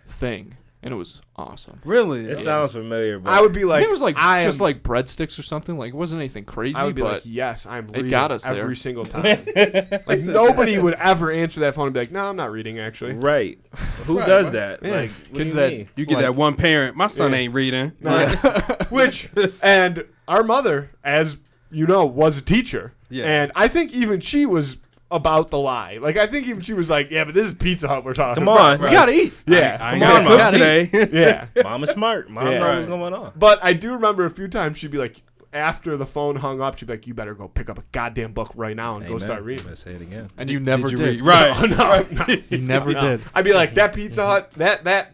thing, and it was awesome. Really? It sounds familiar, but I would be I like, think it was like I just am- like breadsticks or something. Like it wasn't anything crazy. I would be but like, yes, I'm it reading got us every there. single time. Like nobody would ever answer that phone and be like, "No, I'm not reading actually." right. Who Right, does right. that? Yeah. Like, what Kids do that- you mean? You get Like- that one parent. My son Yeah. ain't reading. Which and our mother, as you know, was a teacher. Yeah. And I think even she was about the lie. Like I think even she was like, "Yeah, but this is Pizza Hut we're talking Come about." on. You gotta eat. Yeah. I ain't Come on, gonna cook Mom. today. Yeah. Mom is smart. Mom Yeah. knows what's going on. But I do remember a few times she'd be like, after the phone hung up, she'd be like, "You better go pick up a goddamn book right now and go Amen. start reading." Let's say it again. And you never you did. read? Right. No. You never No. did. I'd be like, that Pizza Hut, that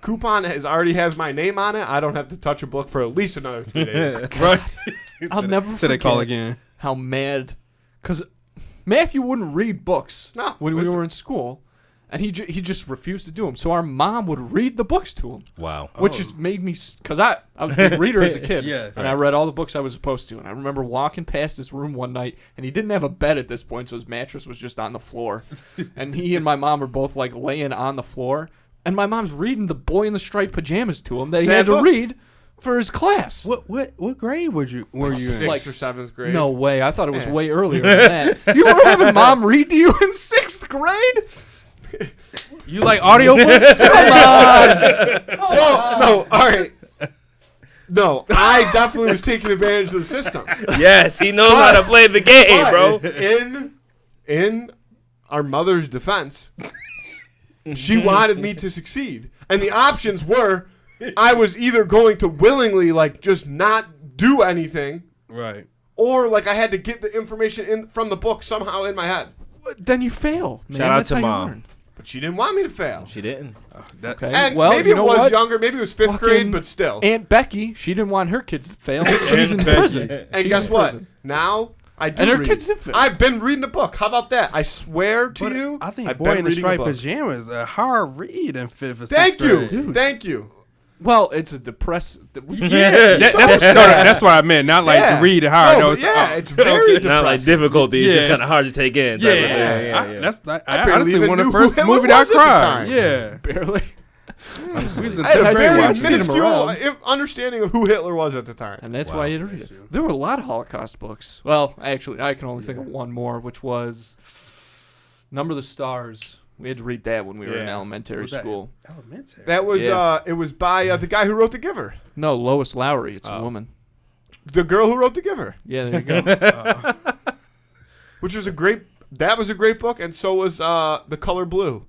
coupon already has my name on it. I don't have to touch a book for at least another 3 days. Right. I'll never So they call forget again. how mad, because Matthew wouldn't read books No, when we were in school, and he just refused to do them. So our mom would read the books to him, Wow. which Oh. just made me, because I was a big reader as a kid, Yes. and I read all the books I was supposed to. And I remember walking past his room one night, and he didn't have a bed at this point, so his mattress was just on the floor, and he and my mom were both like laying on the floor, and my mom's reading the Boy in the Striped Pajamas to him that he Sad had to book. read for his class. What grade were you in? Sixth Like, or seventh grade. No way. I thought it was Yeah. way earlier than that. You were having mom read to you in 6th grade? You like audiobooks? No, all right. No, I definitely was taking advantage of the system. Yes, he knows how to play the game, But bro. in our mother's defense, she wanted me to succeed. And the options were I was either going to willingly like just not do anything, Right. or like I had to get the information in from the book somehow in my head. Then you fail. Man. Shout out That's to how you Mom. learn. But she didn't want me to fail. She didn't. Okay. And well, maybe you it know was what? younger, maybe it was 5th Fucking grade, but still. Aunt Becky, she didn't want her kids to fail. She's in Becky. prison. And She's guess in what? prison. Now I do And her read. kids did fail. I've been reading a book. How about that? I swear to But you, I think I've Boy been in the reading a Striped book. Pajamas a hard read in 5th or 6th Thank you, grade. Dude. thank you. Well, it's a depressing. Yeah, That's what I meant. Not like Yeah. to read hard. No, No, but yeah, it's very okay. Not like depressing. difficulty. It's just Yeah. kind of hard to take in. type of thing. Yeah, yeah. I barely honestly even one of knew the who first Hitler movie that I was at the cried. time. Yeah, Barely. we was in I had a 10th grade very watching it. minuscule around. understanding of who Hitler was at the time. And that's Wow. why you had to read it. There were a lot of Holocaust books. Well, actually, I can only think of one more, which was Number of the Stars. We had to read that when we were in Yeah. elementary Was that school. Elementary. That was Yeah. it was by the guy who wrote The Giver, No, Lois Lowry. It's a Oh. woman. the girl who wrote The Giver, Yeah, there you go. which was a great book, and so was The Color Blue.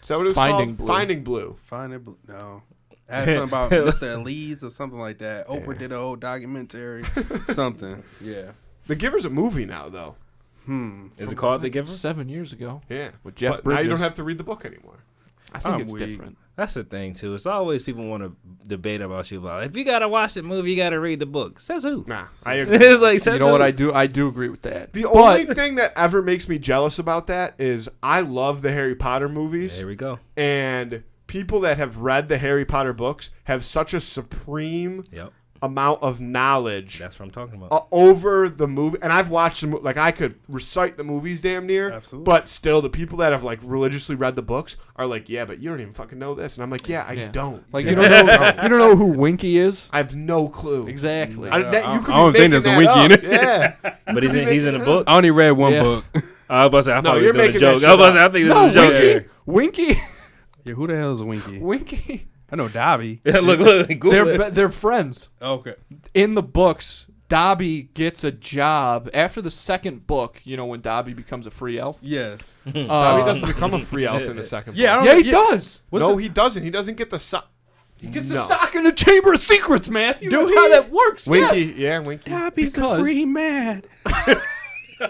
Is that what it was Finding called? Blue. Finding Blue. Find it. No. I had something about Mr. Elise or something like that. Oprah did a whole documentary. Something. Yeah. The Giver's a movie now, though. Is it called The Giver? 7 years ago. Yeah, With Jeff but now you don't Bridges. have to read the book anymore. I think I'm it's weak. different. That's the thing too. It's always people want to debate about you about if you gotta watch the movie, you gotta read the book. Says who? Nah, I agree. It's like says You know what who? I do? I do agree with that. The But- only thing that ever makes me jealous about that is I love the Harry Potter movies, There we go. and people that have read the Harry Potter books have such a supreme Yep. amount of knowledge That's what I'm talking about. over the movie. And I've watched them, like I could recite the movies damn near. Absolutely. But still, the people that have like religiously read the books are like, yeah, but you don't even fucking know this. And I'm like, yeah, I Yeah. don't. Like you don't know, you don't know who Winky is. I have no clue. Exactly. I, that, you could I don't be think making there's a that Winky in up. it. Yeah. But he's in the book. I only read one Yeah. book. I was about to say I No, thought he you're was doing a making joke. that I was about to shit say I think this No, is a joke. Winky. Winky. Yeah, who the hell is a Winky? Winky. I know Dobby. Yeah, look, Google it. They're friends. Okay. In the books, Dobby gets a job after the second book. You know when Dobby becomes a free elf. Yes. Dobby doesn't become a free elf in the second Yeah, I book. don't Yeah, he does. No, he doesn't. He doesn't get the He gets No. a sock in the Chamber of Secrets, Matthew. Do That's he? how that works. Winky, Yes. yeah, Winky. Dobby's a Because- free man.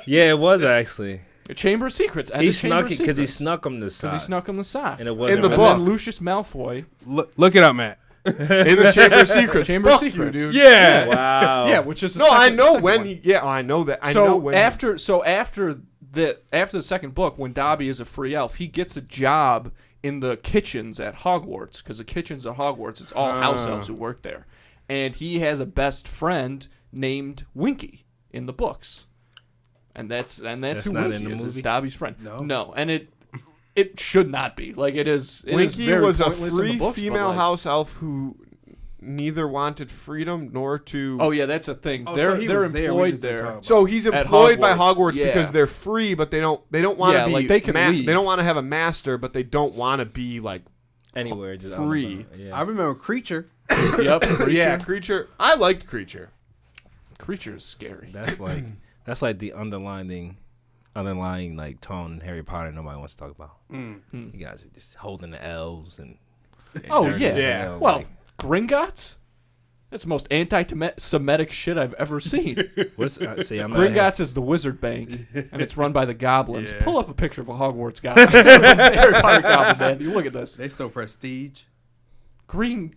Yeah, it was actually. The Chamber of Secrets. And He the Chamber snuck of it because he Secrets. snuck him the Because sock. he snuck him the sock. And it wasn't the And book. then Lucius Malfoy. Look it up, Matt. In the Chamber of Secrets. Chamber of Fuck you, Secrets. dude. Yeah. Wow. Yeah, which is the No, I second- know second when one. he. Yeah, I know that. I So know when. after the second book, when Dobby is a free elf, he gets a job in the kitchens at Hogwarts, because the kitchens at Hogwarts, it's all house elves who work there, and he has a best friend named Winky in the books, and that's who not Winky in the is. Is movie? Dobby's friend. No. And it should not be like it is. It is Winky very was a pointless in the free books, but, female like- house elf who neither wanted freedom nor to. Oh yeah, that's a thing. Oh, they're so he they're was there, we employed just didn't there. talk about So he's At employed by Hogwarts, Hogwarts yeah. because they're free, but they don't want to Yeah, be. like, they can leave. They don't want to have a master, but they don't want to be like. Anywhere, just Free. Yeah. I remember Creature. Yep. Creature. Yeah, Creature. I liked Creature. Creature is scary. That's like the underlying like tone in Harry Potter nobody wants to talk about. Mm. You guys are just holding the elves and Oh dirty yeah. as Yeah. hell, Well, like, Gringotts? That's the most anti-Semitic shit I've ever seen. what's see? I'm not Gringotts is the wizard bank, and it's run by the goblins. Yeah. Pull up a picture of a Hogwarts goblin. Harry Potter goblin, man. You look at this. They still prestige. Green.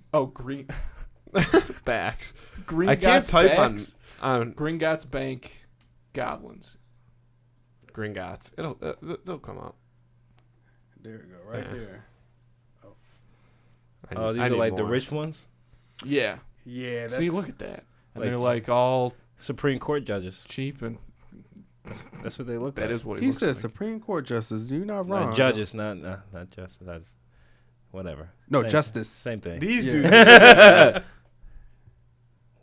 Backs. Gringotts I can't type backs, on Gringotts bank goblins. Gringotts. They'll come up. There we go, right Yeah. there. Oh, these I are need like the more. rich ones, Yeah. Yeah, that's See, look at that. And Like- they're like all Supreme Court judges. cheap, and That's what they look that like. is what it he looks said like. Supreme Court Justice. You're not wrong. Judges, not justice. That's whatever. No, Same- justice. Same thing. These Yeah. dudes.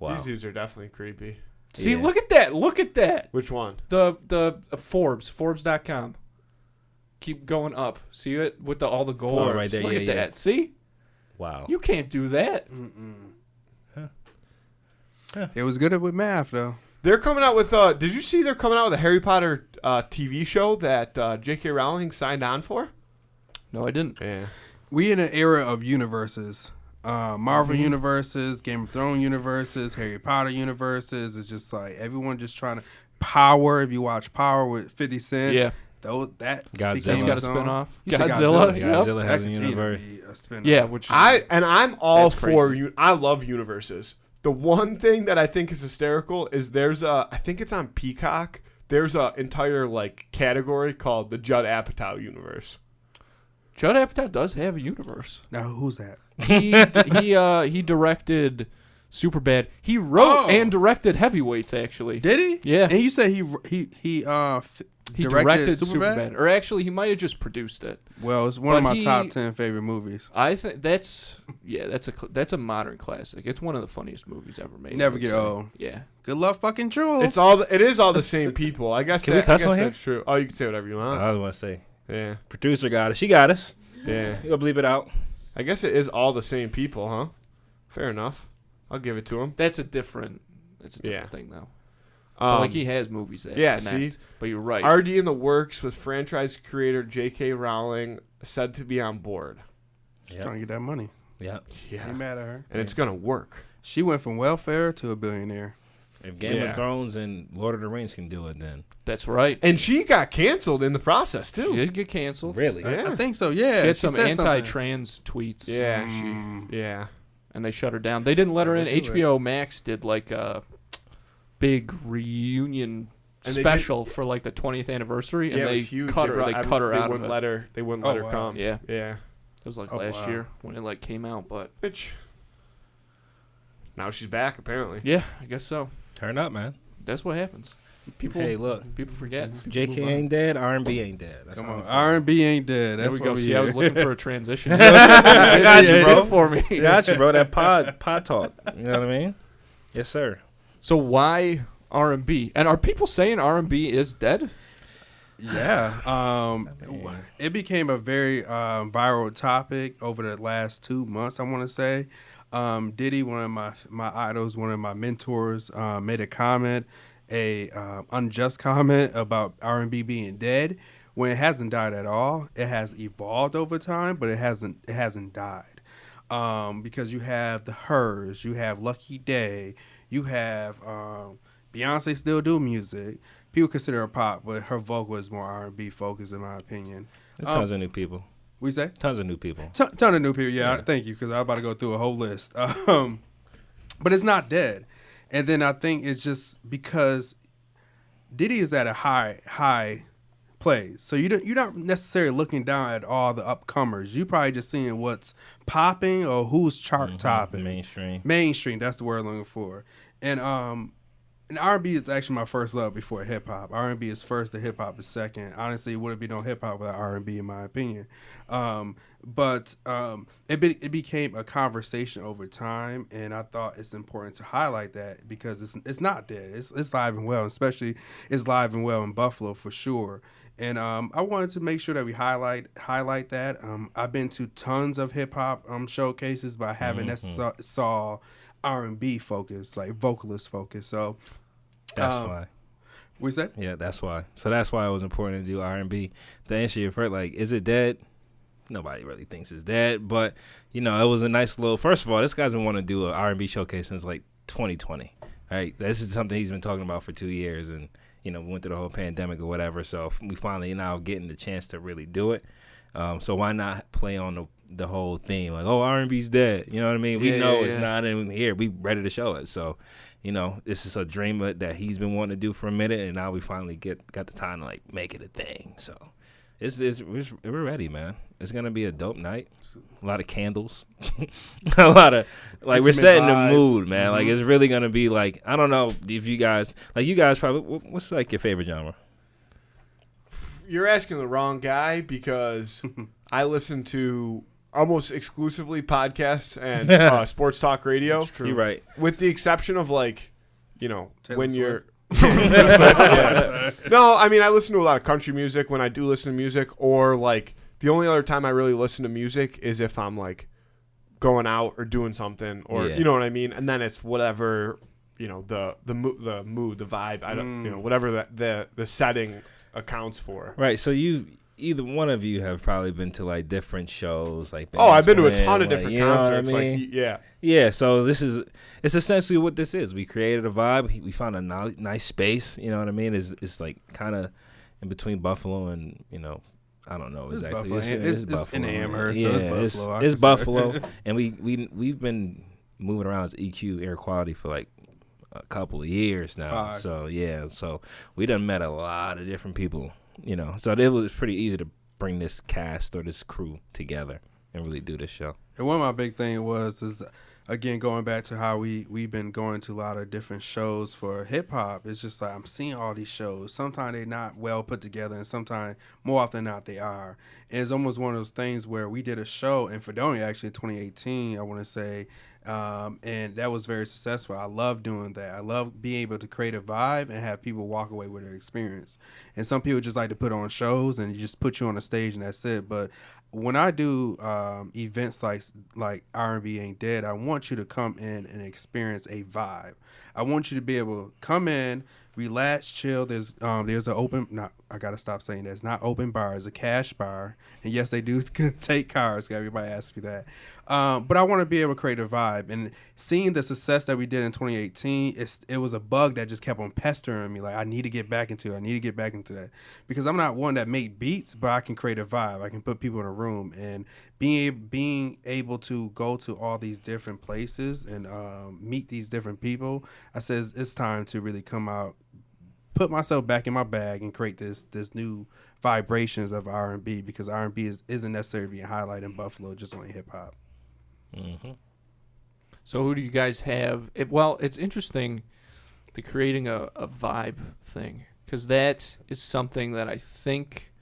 Wow. These dudes are definitely creepy. See, Yeah. look at that. Look at that. Which one? The Forbes.com. Keep going up. See it with all the gold Forbes right there, Look yeah, at yeah. that. See, Wow. you can't do that. It was good with math though. They're coming out with. Did you see they're coming out with a Harry Potter TV show that J.K. Rowling signed on for? No, I didn't. Yeah. We in an era of universes. Marvel universes, Game of Thrones universes, Harry Potter universes. It's just like everyone just trying to Power. If you watch Power with 50 Cent, Yeah, that Godzilla. that's became got a its own. spin-off. You said Godzilla. Godzilla. Yep. Godzilla That has a continue to universe. be a spin-off. Yeah, which is, I'm all That's for crazy. you. I love universes. The one thing that I think is hysterical is there's a. I think it's on Peacock. There's a entire like category called the Judd Apatow universe. Judd Apatow does have a universe. Now who's that? He directed Superbad. He wrote Oh. and directed Heavyweights. Actually, Did he? Yeah. And you said he he directed directed Superbad? Superbad, or actually, he might have just produced it. Well, it's one of But my he- top 10 favorite movies. I think that's a modern classic. It's one of the funniest movies ever made. I Never would get say. old. Yeah. Good luck, fucking Jules. It is all the same people. I guess. Can we I cuss guess on here? that's true. Oh, you can say whatever you want. I was want to say, Yeah. producer got us. She got us. Yeah. You gonna bleep it out? I guess it is all the same people, huh? Fair enough. I'll give it to him. That's a different Yeah. thing though. But, like Um, he has movies that yeah, connect, see? but you're right. already in the works with franchise creator J.K. Rowling said to be on board. She's trying to get that money. Yeah. Yeah. Ain't mad at her. And it's gonna work. She went from welfare to a billionaire. If Game Yeah. of Thrones and Lord of the Rings can do it, then That's right. And she got canceled in the process She too. did get canceled. really, Yeah. I think so, yeah. She had She some said something. anti-trans tweets. Yeah, Mm. yeah. And they shut her down. They didn't let her in. They do HBO Max did like a big reunion And they special for like the 20th anniversary, and Yeah, it they was huge. cut her. They brought- cut her they out of wouldn't it. let her. They wouldn't Oh, let her wow. come. Yeah, Yeah. it was like Oh, last wow. year when it like came out. But Bitch. Now she's back apparently. yeah, I guess so. turn up, man. That's what happens. People, Hey, look. people forget. JK ain't dead. R&B ain't dead. That's Come all on, I'm saying. R&B ain't dead. There That's we what go. we See, I was hear. looking for a transition. I got you, Did bro. it for me. Got you, bro. That pod talk. You know what I mean? Yes, sir. So why R&B? And are people saying R&B is dead? Yeah. It became a very viral topic over the last 2 months, I want to say. Diddy, one of my idols, one of my mentors, made a comment, a unjust comment about R&B being dead when it hasn't died at all. It has evolved over time, but it hasn't died. because you have the Hers, you have Lucky Day, you have Beyonce still do music. People consider her pop, but her vocal is more R&B focused, in my opinion. There's tons of new people. What you say? Tons of new people. Ton of new people. Yeah. Thank you, because I'm about to go through a whole list. But it's not dead. And then I think it's just because Diddy is at a high play, so you're not necessarily looking down at all the upcomers. You probably just seeing what's popping or who's chart topping. Mainstream. That's the word I'm looking for. And R&B is actually my first love before hip hop. R&B is first, and hip hop is second. Honestly, it wouldn't be no hip hop without R&B, in my opinion. But it became a conversation over time, and I thought it's important to highlight that because it's not dead. It's live and well, especially it's live and well in Buffalo for sure. And I wanted to make sure that we highlight that. I've been to tons of hip hop showcases, but I haven't necessarily saw R&B focus, like vocalist focus. So that's why. What you said? Yeah, that's why. So that's why it was important to do R&B. To answer your first, like, is it dead? Nobody really thinks it's dead, but it was a nice little. First of all, this guy's been wanting to do an R&B showcase since like 2020. Right, this is something he's been talking about for 2 years, and we went through the whole pandemic or whatever. So we finally now getting the chance to really do it. So why not play on the whole theme? Like, oh, R&B's dead. You know what I mean? We know it's not in here. We ready to show it. So, this is a dream that he's been wanting to do for a minute, and now we finally got the time to like make it a thing. So we're ready, man. It's gonna be a dope night. A lot of candles, a lot of like we're setting the mood, man. Like it's really gonna be like I don't know if you guys probably what's like your favorite genre? You're asking the wrong guy because I listen to almost exclusively podcasts and sports talk radio. That's true. You're right. With the exception of like, Taylor when Swift. you're. Yeah. No, I mean I listen to a lot of country music when I do listen to music, or like the only other time I really listen to music is if I'm like going out or doing something, or you know what I mean. And then it's whatever the mood, the vibe. I don't whatever the setting accounts for. Right. So either one of you have probably been to like different shows, like I've been to a ton of different concerts. I mean? Yeah. So it's essentially what this is. We created a vibe. We found a nice space. You know what I mean? It's like kind of in between Buffalo and I don't know exactly. It's Buffalo. in Amherst. Yeah, so it's Buffalo. It's Buffalo, and we've been moving around as EQ air quality for like a couple of years now. 5. So we done met a lot of different people. So it was pretty easy to bring this cast or this crew together and really do this show. And one of my big things is again going back to how we've been going to a lot of different shows for hip hop. It's just like I'm seeing all these shows. Sometimes they're not well put together, and sometimes more often than not they are. And it's almost one of those things where we did a show in Fredonia actually in 2018. I want to say. And that was very successful. I love doing that. I love being able to create a vibe and have people walk away with their experience. And some people just like to put on shows and just put you on a stage and that's it. But when I do events like R&B Ain't Dead, I want you to come in and experience a vibe. I want you to be able to come in, relax, chill. There's an open. I gotta stop saying that. It's not open bar. It's a cash bar, and yes, they do take cards. Everybody asks me that. But I want to be able to create a vibe. And seeing the success that we did in 2018, it was a bug that just kept on pestering me. Like I need to get back into that because I'm not one that make beats, but I can create a vibe. I can put people in a room and being able to go to all these different places and meet these different people. I said it's time to really come out, put myself back in my bag and create this new vibrations of R&B because R&B isn't necessarily being highlighted in Buffalo, just only hip hop. Mm-hmm. So who do you guys have? It's interesting, the creating a vibe thing, because that is something that I think,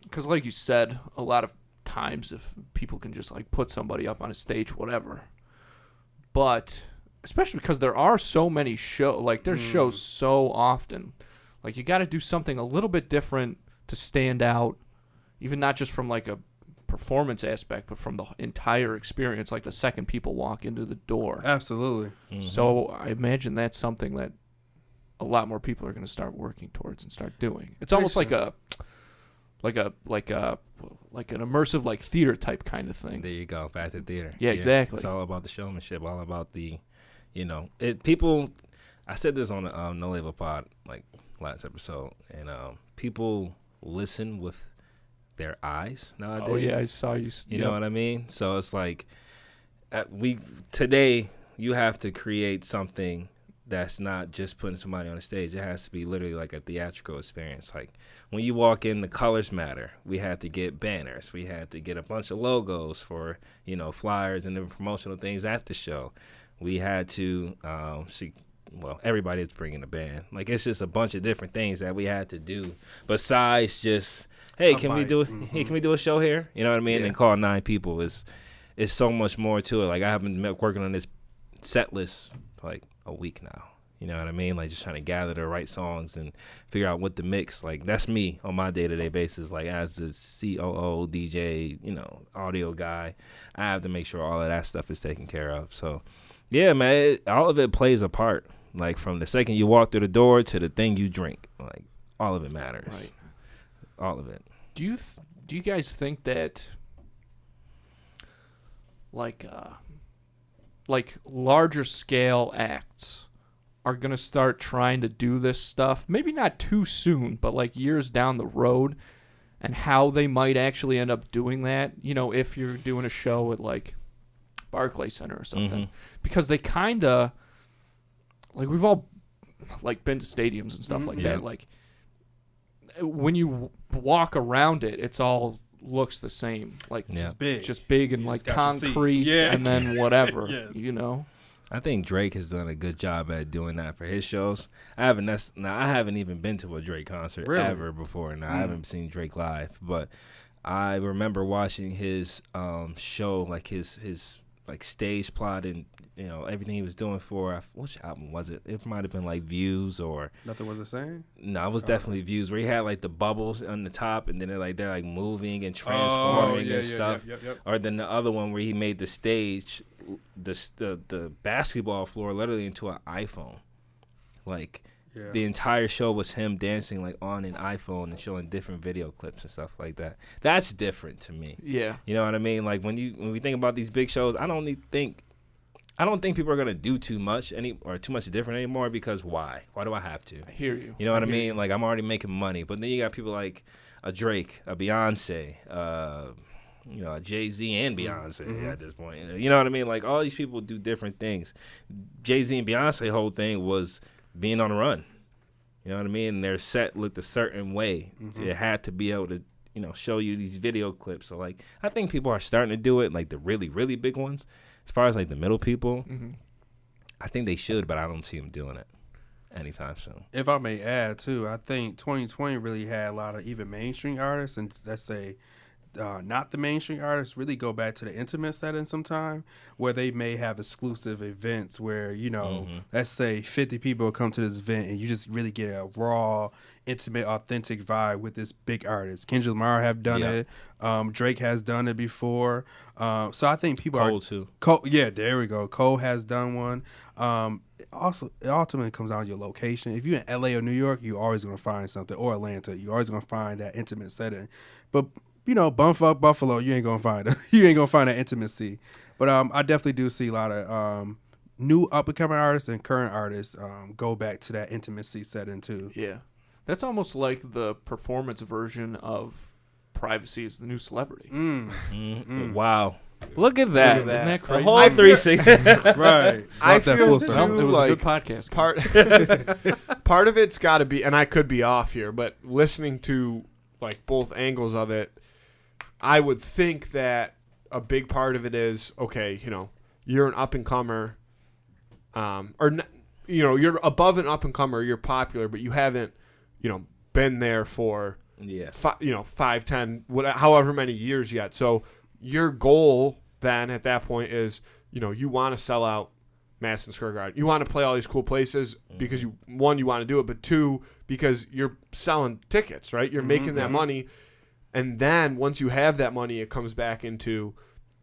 because like you said, a lot of times if people can just like put somebody up on a stage, whatever. But especially because there are so many shows, like there's shows so often, like you got to do something a little bit different to stand out, even not just from like a performance aspect, but from the entire experience, like the second people walk into the door. Absolutely. Mm-hmm. So I imagine that's something that a lot more people are going to start working towards and start doing. It's almost like like an immersive like theater type kind of thing. There you go, back to theater. Yeah, exactly. It's all about the showmanship, all about the, people. I said this on the No Label Pod like last episode, and people listen with their eyes nowadays. Oh yeah, I saw you. You know what I mean? So it's like today you have to create something that's not just putting somebody on the stage. It has to be literally like a theatrical experience. Like when you walk in, the colors matter. We had to get banners. We had to get a bunch of logos for, flyers and the promotional things at the show. We had to everybody is bringing a band. Like it's just a bunch of different things that we had to do besides just, hey, can we do a show here? You know what I mean? Yeah. And call 9 people is so much more to it. Like I haven't been working on this set list for like a week now. You know what I mean? Like just trying to gather the right songs and figure out what to mix. Like that's me on my day-to-day basis. Like as the COO, DJ, audio guy, I have to make sure all of that stuff is taken care of. So yeah, man, all of it plays a part. Like from the second you walk through the door to the thing you drink, like all of it matters. Right. All of it. Do you guys think that like larger scale acts are going to start trying to do this stuff, maybe not too soon, but like years down the road, and how they might actually end up doing that, if you're doing a show at like Barclay Center or something, because they kind of, like we've all like been to stadiums and stuff like that. Like when you walk around it, it's all looks the same. Like just big and like concrete and then whatever, I think Drake has done a good job at doing that for his shows. I haven't even been to a Drake concert ever before. I haven't seen Drake live, but I remember watching his show, like his like stage plot and everything he was doing for which album was it? It might have been like Views or Nothing Was the Same. No, it was definitely Views, where he had like the bubbles on the top and then they're like moving and transforming and stuff. Yep. Or then the other one where he made the stage, the basketball floor literally into an iPhone. Like the entire show was him dancing like on an iPhone and showing different video clips and stuff like that. That's different to me. Yeah. You know what I mean? Like when we think about these big shows, I don't think people are gonna do too much different anymore, because why? Why do I have to? I hear you. You know what I mean? Like I'm already making money, but then you got people like a Drake, a Beyonce, a Jay-Z and Beyonce at this point. You know what I mean? Like all these people do different things. Jay-Z and Beyonce whole thing was being on the run. You know what I mean? And their set looked a certain way. So it had to be able to, show you these video clips. So like I think people are starting to do it, like the really, really big ones. As far as like the middle people, I think they should, but I don't see them doing it anytime soon. If I may add too, I think 2020 really had a lot of even mainstream artists, and let's say not the mainstream artists, really go back to the intimate setting sometime, where they may have exclusive events where, let's say 50 people come to this event and you just really get a raw, intimate, authentic vibe with this big artist. Kendrick Lamar have done it. Drake has done it before. So I think people Cole too. Cole, yeah, there we go. Cole has done one. Also, it ultimately comes down to your location. If you're in LA or New York, you're always going to find something, or Atlanta. You're always going to find that intimate setting. But bumfuck Buffalo, you ain't gonna find it. You ain't gonna find that intimacy. But I definitely do see a lot of new up and coming artists and current artists go back to that intimacy setting too. Yeah, that's almost like the performance version of Privacy is the New Celebrity. Wow, look at that! Isn't that crazy? The whole 360. Right. I that feel full too, circle. It was like, a good podcast. part of it's got to be, and I could be off here, but listening to like both angles of it, I would think that a big part of it is, okay, you're an up-and-comer, you're above an up-and-comer, you're popular, but you haven't, been there for, 5, 10, however many years yet. So your goal then at that point is, you want to sell out Madison Square Garden. You want to play all these cool places because you want to do it, but 2, because you're selling tickets, right? You're making that money. And then once you have that money, it comes back into,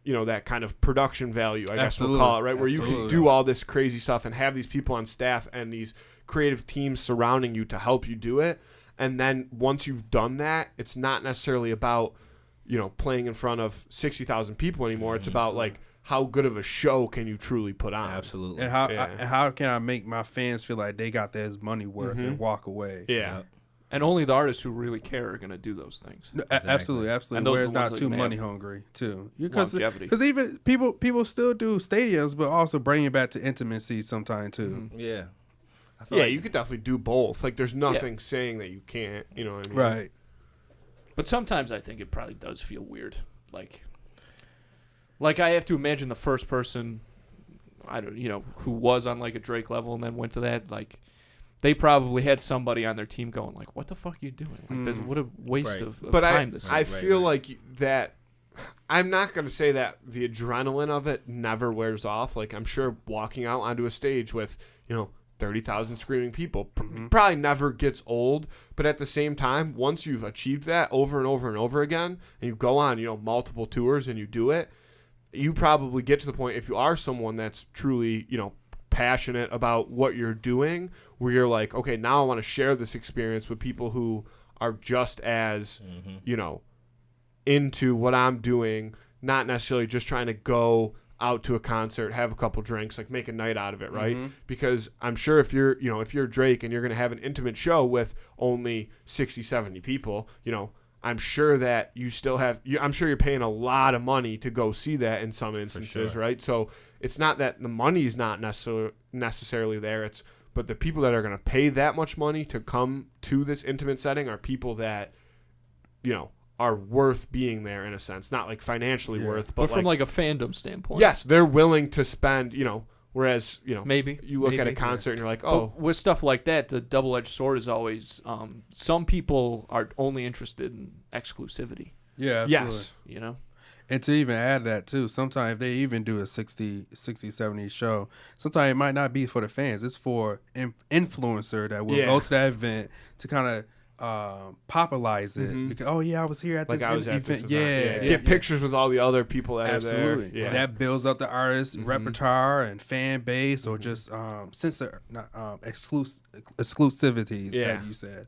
that kind of production value, I guess we'll call it, right? Where you can do all this crazy stuff and have these people on staff and these creative teams surrounding you to help you do it. And then once you've done that, it's not necessarily about, playing in front of 60,000 people anymore. It's about like how good of a show can you truly put on. Absolutely. And how can I make my fans feel like they got their money worth and walk away? Yeah. And only the artists who really care are going to do those things. No, absolutely. And those Where are it's the ones not that too can money have hungry too. longevity. Because even people still do stadiums, but also bring it back to intimacy sometime too. Yeah. Yeah, you could definitely do both. Like, there's nothing saying that you can't. You know what I mean? Right. But sometimes I think it probably does feel weird. Like I have to imagine the first person, who was on like a Drake level and then went to that, like they probably had somebody on their team going like, "What the fuck are you doing? Like, what a waste of time this is." I feel like that. I'm not going to say that the adrenaline of it never wears off. Like, I'm sure walking out onto a stage with 30,000 screaming people probably never gets old. But at the same time, once you've achieved that over and over and over again, and you go on multiple tours and you do it, you probably get to the point, if you are someone that's truly passionate about what you're doing, where you're like, okay, now I want to share this experience with people who are just as into what I'm doing, not necessarily just trying to go out to a concert, have a couple drinks, like make a night out of it, right? Because I'm sure if you're Drake and you're going to have an intimate show with only 60, 70 people, I'm sure that you still have I'm sure you're paying a lot of money to go see that in some instances, right? So it's not that the money's not necessarily there, but the people that are going to pay that much money to come to this intimate setting are people that are worth being there in a sense, not like financially worth, but from like a fandom standpoint. Yes, they're willing to spend, whereas, maybe you look at a concert and you're like, oh. But with stuff like that, the double-edged sword is always some people are only interested in exclusivity. Yeah, absolutely. Yes. And to even add that too, sometimes if they even do a 60, 70 show, sometimes it might not be for the fans. It's for influencer that will go to that event to kind of popularize it because I was here at this event. Get pictures with all the other people that are there. Absolutely. Yeah. That builds up the artist's repertoire and fan base, or just exclusivities that you said.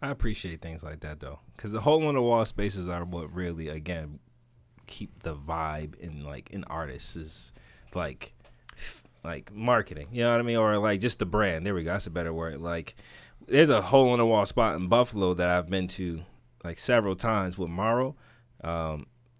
I appreciate things like that though, because the hole in the wall spaces are what really again keep the vibe in artists is like marketing. You know what I mean? Or like just the brand. There we go. That's a better word. Like, there's a hole in the wall spot in Buffalo that I've been to like several times with Morrow.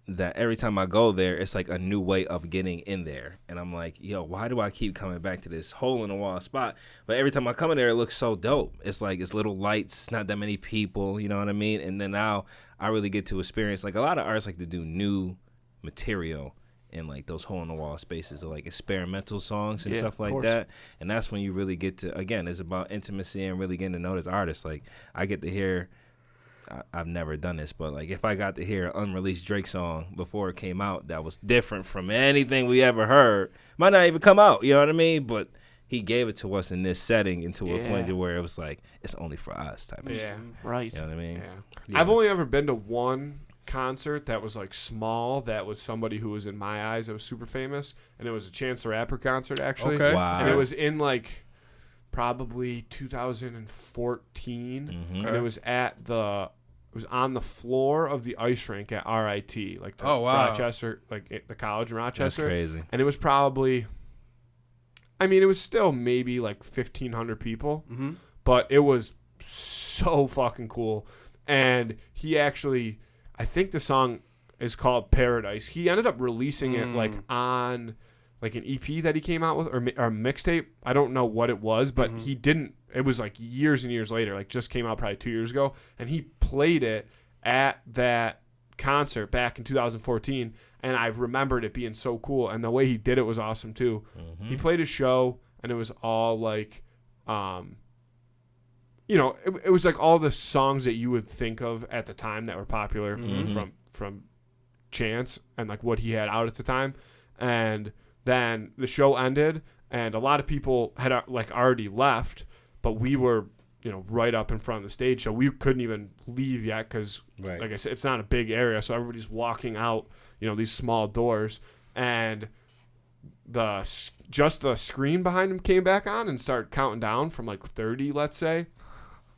That every time I go there, it's like a new way of getting in there. And I'm like, yo, why do I keep coming back to this hole in the wall spot? But every time I come in there, it looks so dope. It's like, it's little lights. It's not that many people. You know what I mean? And then now I really get to experience, like a lot of artists like to do new material in like those hole in the wall spaces, or like experimental songs and stuff like that. And that's when you really get to, again, it's about intimacy and really getting to know this artist. Like, I get to hear, I've never done this, but like if I got to hear an unreleased Drake song before it came out that was different from anything we ever heard, might not even come out, you know what I mean? But he gave it to us in this setting into a point to where it was like, it's only for us type of shit. Right. You know what I mean? Yeah. I've only ever been to one concert that was like small, that was somebody who was in my eyes that was super famous, and it was a Chance the Rapper concert actually. Okay. Wow. And it was in like probably 2014 and it was on the floor of the ice rink at RIT, like the Rochester, like the college in Rochester. That's crazy. And it was probably, it was still maybe like 1,500 people, but it was so fucking cool. And he actually, I think the song is called Paradise. He ended up releasing it like on like an EP that he came out with, or a mixtape. I don't know what it was, but he didn't. It was like years and years later, like just came out probably 2 years ago, and he played it at that concert back in 2014, and I remembered it being so cool, and the way he did it was awesome too. He played his show, and it was all like, it was like all the songs that you would think of at the time that were popular from Chance and like what he had out at the time. And then the show ended, and a lot of people had like already left, but we were, right up in front of the stage, so we couldn't even leave yet because, like I said, it's not a big area, so everybody's walking out, these small doors. And just the screen behind him came back on and started counting down from like 30, let's say.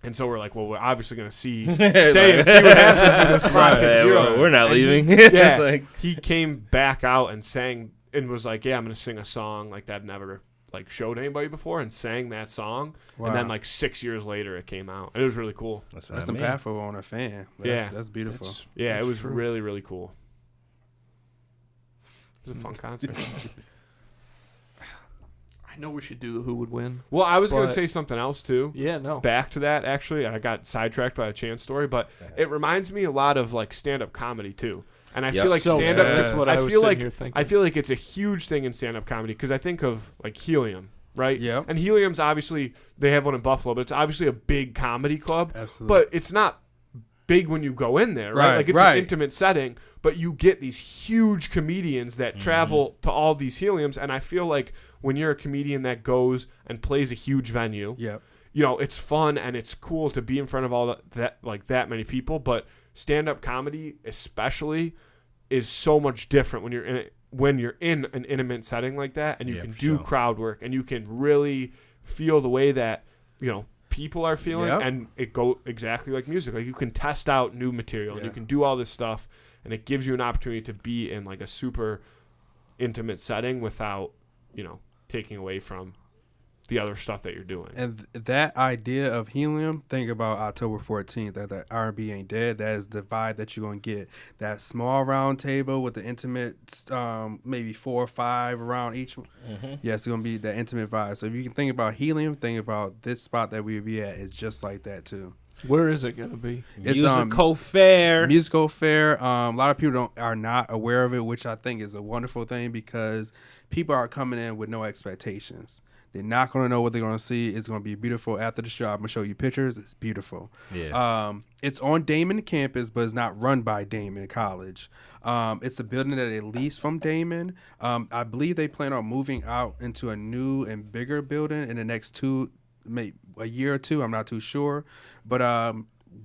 And so we're like, well, we're obviously going to stay and see what happens when this clock hits zero. Well, we're not leaving. He came back out and sang and was like, yeah, I'm going to sing a song like that never like showed anybody before, and sang that song. Wow. And then like 6 years later it came out. And it was really cool. That's impactful on a fan. That's beautiful. It was really, really cool. It was a fun concert. I know we should do the Who Would Win. Well, I was going to say something else, too. Yeah, no. Back to that, actually. I got sidetracked by a Chance story, but it reminds me a lot of, like, stand-up comedy, too. And I feel like stand-up... That's what I was sitting here thinking. I feel like it's a huge thing in stand-up comedy, because I think of, like, Helium, right? Yeah. And Helium's obviously... They have one in Buffalo, but it's obviously a big comedy club. Absolutely. But it's not big when you go in there, right? Like, it's an intimate setting, but you get these huge comedians that travel to all these Heliums, and I feel like when you're a comedian that goes and plays a huge venue, you know, it's fun and it's cool to be in front of all that many people, but stand-up comedy especially is so much different when you're in an intimate setting like that, and you can do crowd work, and you can really feel the way that, you know, people are feeling, and it go exactly like music. Like, you can test out new material, and you can do all this stuff, and it gives you an opportunity to be in like a super intimate setting without, you know, taking away from the other stuff that you're doing. And that idea of Helium, think about October 14th, that R&B Ain't Dead. That is the vibe that you're going to get. That small round table with the intimate, maybe 4 or 5 around each. Yeah, it's going to be that intimate vibe. So if you can think about Helium, think about this spot that we'll be at. It's just like that, too. Where is it going to be? It's Musical Fair. Musical Fair. A lot of people are not aware of it, which I think is a wonderful thing, because people are coming in with no expectations. They're not going to know what they're going to see. It's going to be beautiful. After the show, I'm going to show you pictures. It's beautiful. Yeah. It's on Damon campus, but it's not run by Damon College. It's a building that they lease from Damon. I believe they plan on moving out into a new and bigger building in the next maybe a year or two. I'm not too sure. But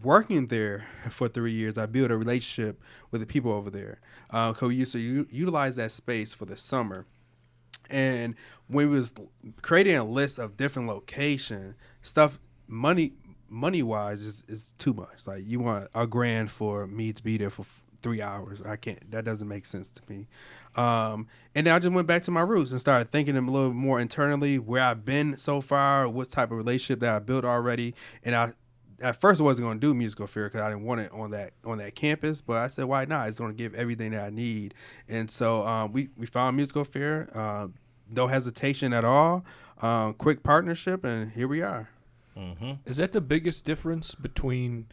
working there for 3 years, I built a relationship with the people over there. So we used to utilize that space for the summer. And when we was creating a list of different location stuff, money-wise is too much. Like, you want $1,000 for me to be there for 3 hours. I can't. That doesn't make sense to me. And then I just went back to my roots and started thinking a little more internally, where I've been so far, what type of relationship that I built already. And at first I wasn't going to do Musical Fair because I didn't want it on that campus, but I said, why not? It's going to give everything that I need. And so we found Musical Fair, no hesitation at all, quick partnership, and here we are. Is that the biggest difference between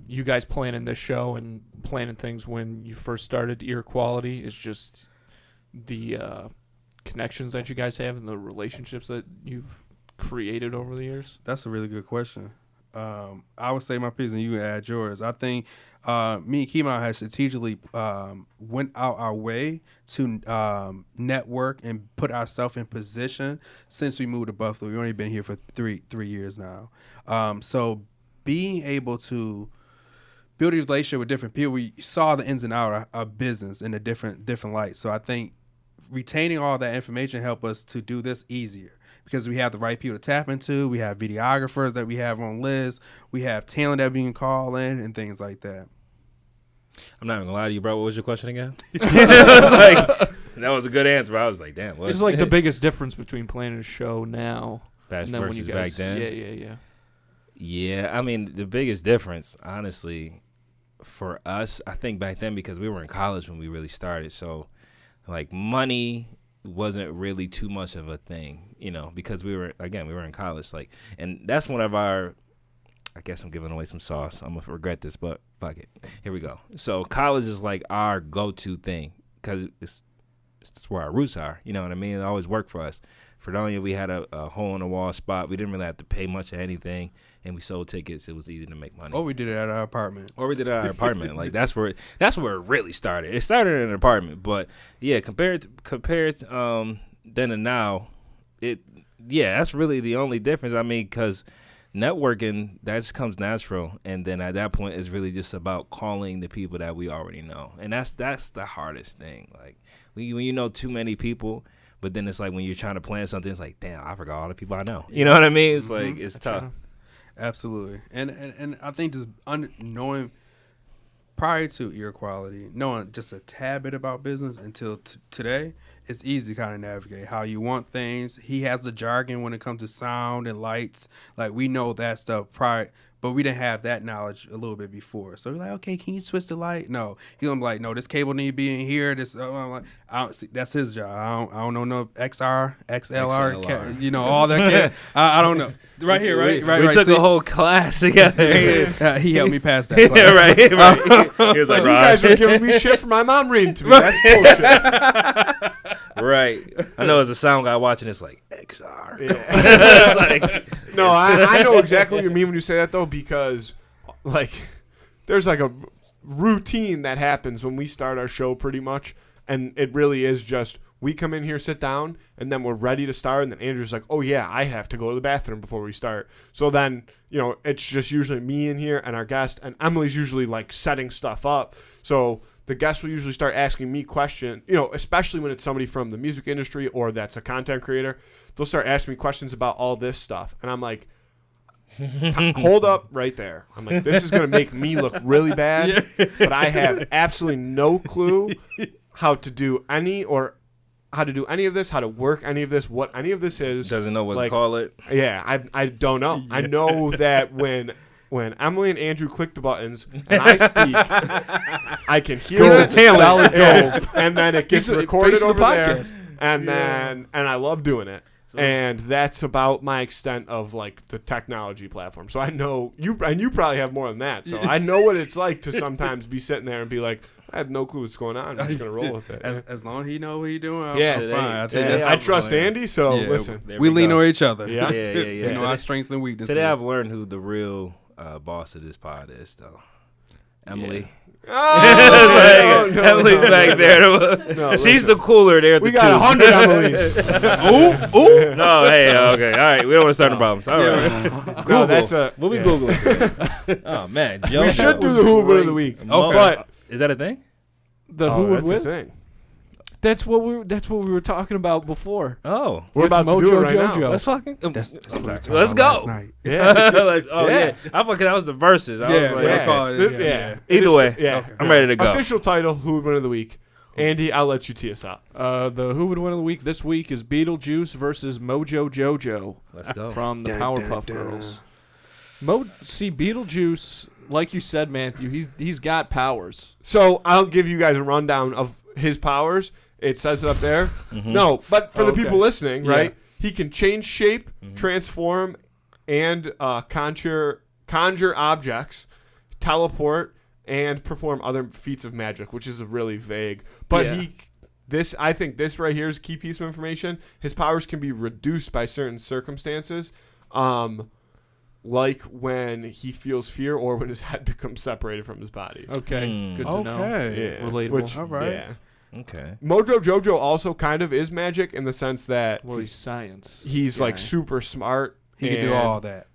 you guys planning this show and planning things when you first started Ear Quality? Is just the connections that you guys have and the relationships that you've created over the years? That's a really good question. I would say my piece, and you can add yours. I think me and Kiman has strategically went out our way to network and put ourselves in position since we moved to Buffalo. We've only been here for three years now. So being able to build a relationship with different people, we saw the ins and outs of business in a different light. So I think retaining all that information helped us to do this easier, because we have the right people to tap into. We have videographers that we have on list. We have talent that we can call in and things like that. I'm not even gonna lie to you, bro. What was your question again? That was a good answer. I was like, damn. What? Just like the biggest difference between planning a show now and then versus when you guys, back then. Yeah. Yeah, I mean, the biggest difference, honestly, for us, I think back then, because we were in college when we really started, so like money wasn't really too much of a thing, you know, because we were in college, like, and that's one of our, I guess I'm giving away some sauce. I'm gonna regret this, but fuck it. Here we go. So college is like our go-to thing, because it's where our roots are. You know what I mean? It always worked for us. Fredonia, we had a hole-in-the-wall spot. We didn't really have to pay much of anything, and we sold tickets. It was easy to make money. Or we did it at our apartment. Like, that's where it really started. It started in an apartment, but yeah, compared then and now, that's really the only difference. I mean, because networking, that just comes natural, and then at that point, it's really just about calling the people that we already know, and that's the hardest thing. Like, when you know too many people, But then it's like when you're trying to plan something, it's like, damn, I forgot all the people I know. You know what I mean? It's like it's tough. Absolutely, and I think just knowing prior to ear quality, knowing just a tad bit about business until today, it's easy to kind of navigate how you want things. He has the jargon when it comes to sound and lights. Like, we know that stuff prior, but we didn't have that knowledge a little bit before. So we're like, okay, can you switch the light? No. He's gonna be like, no, this cable need to be in here. This, I'm like, that's his job. I don't know no XR, XLR. You know, all that. I don't know. Right here, right. We took a whole class together. He helped me pass that class. Yeah, right. He was like, you guys were giving me shit for my mom reading to me. That's bullshit. Right. I know as a sound guy watching, it's like XR. Yeah. Like, no, I know exactly what you mean when you say that, though, because, like, there's, like, a routine that happens when we start our show pretty much, and it really is just we come in here, sit down, and then we're ready to start, and then Andrew's like, oh, yeah, I have to go to the bathroom before we start. So then, you know, it's just usually me in here and our guest, and Emily's usually, like, setting stuff up. So the guests will usually start asking me questions, you know, especially when it's somebody from the music industry or that's a content creator. They'll start asking me questions about all this stuff. And I'm like, hold up right there. I'm like, this is going to make me look really bad, but I have absolutely no clue how to do any of this, how to work any of this, what any of this is. Doesn't know what to call it. Yeah, I don't know. I know that when Emily and Andrew click the buttons and I speak, I can hear the talent, and then it gets recorded over there, and I love doing it. And that's about my extent of, like, the technology platform. So I know you probably have more than that. So I know what it's like to sometimes be sitting there and be like, I have no clue what's going on. I'm just gonna roll with it. As long as he knows what he's doing, I'm fine. I trust Andy, so listen. We lean on each other. Yeah. We know our strengths and weaknesses. Today I've learned who the real boss of this pod is, though. Emily. Oh, no, Emily's back there. No, she's the cooler there. We got 100 Emily's. Ooh. No, hey, okay, all right. We don't want to start the problems. All right. Google. No, that's a. We'll be Googling. Oh man, we should do the Who Would Win of the Week. Okay, but is that a thing? The Who Would that's Win? a thing. That's what we were talking about before. Oh, we're about to do it right now. Let's fucking. That's what we talked let's about go. last night. Yeah. Like, yeah. I thought that was the verses. I was like, yeah. Either way, yeah. I'm ready to go. Official title: Who Would Win of the Week? Andy, I'll let you tee us out. The Who Would Win of the Week this week is Beetlejuice versus Mojo Jojo. Let's go. From the Powerpuff Girls. See, Beetlejuice, like you said, Matthew, he's got powers. So I'll give you guys a rundown of his powers. It says it up there. No, but for the people listening, right? He can change shape, transform, and conjure objects, teleport, and perform other feats of magic, which is really vague. But I think this right here is a key piece of information. His powers can be reduced by certain circumstances, like when he feels fear or when his head becomes separated from his body. Okay, good to know. Yeah. Relatable. All right. Yeah. Okay. Mojo Jojo also kind of is magic in the sense that he's science. He's like super smart. He can do all that.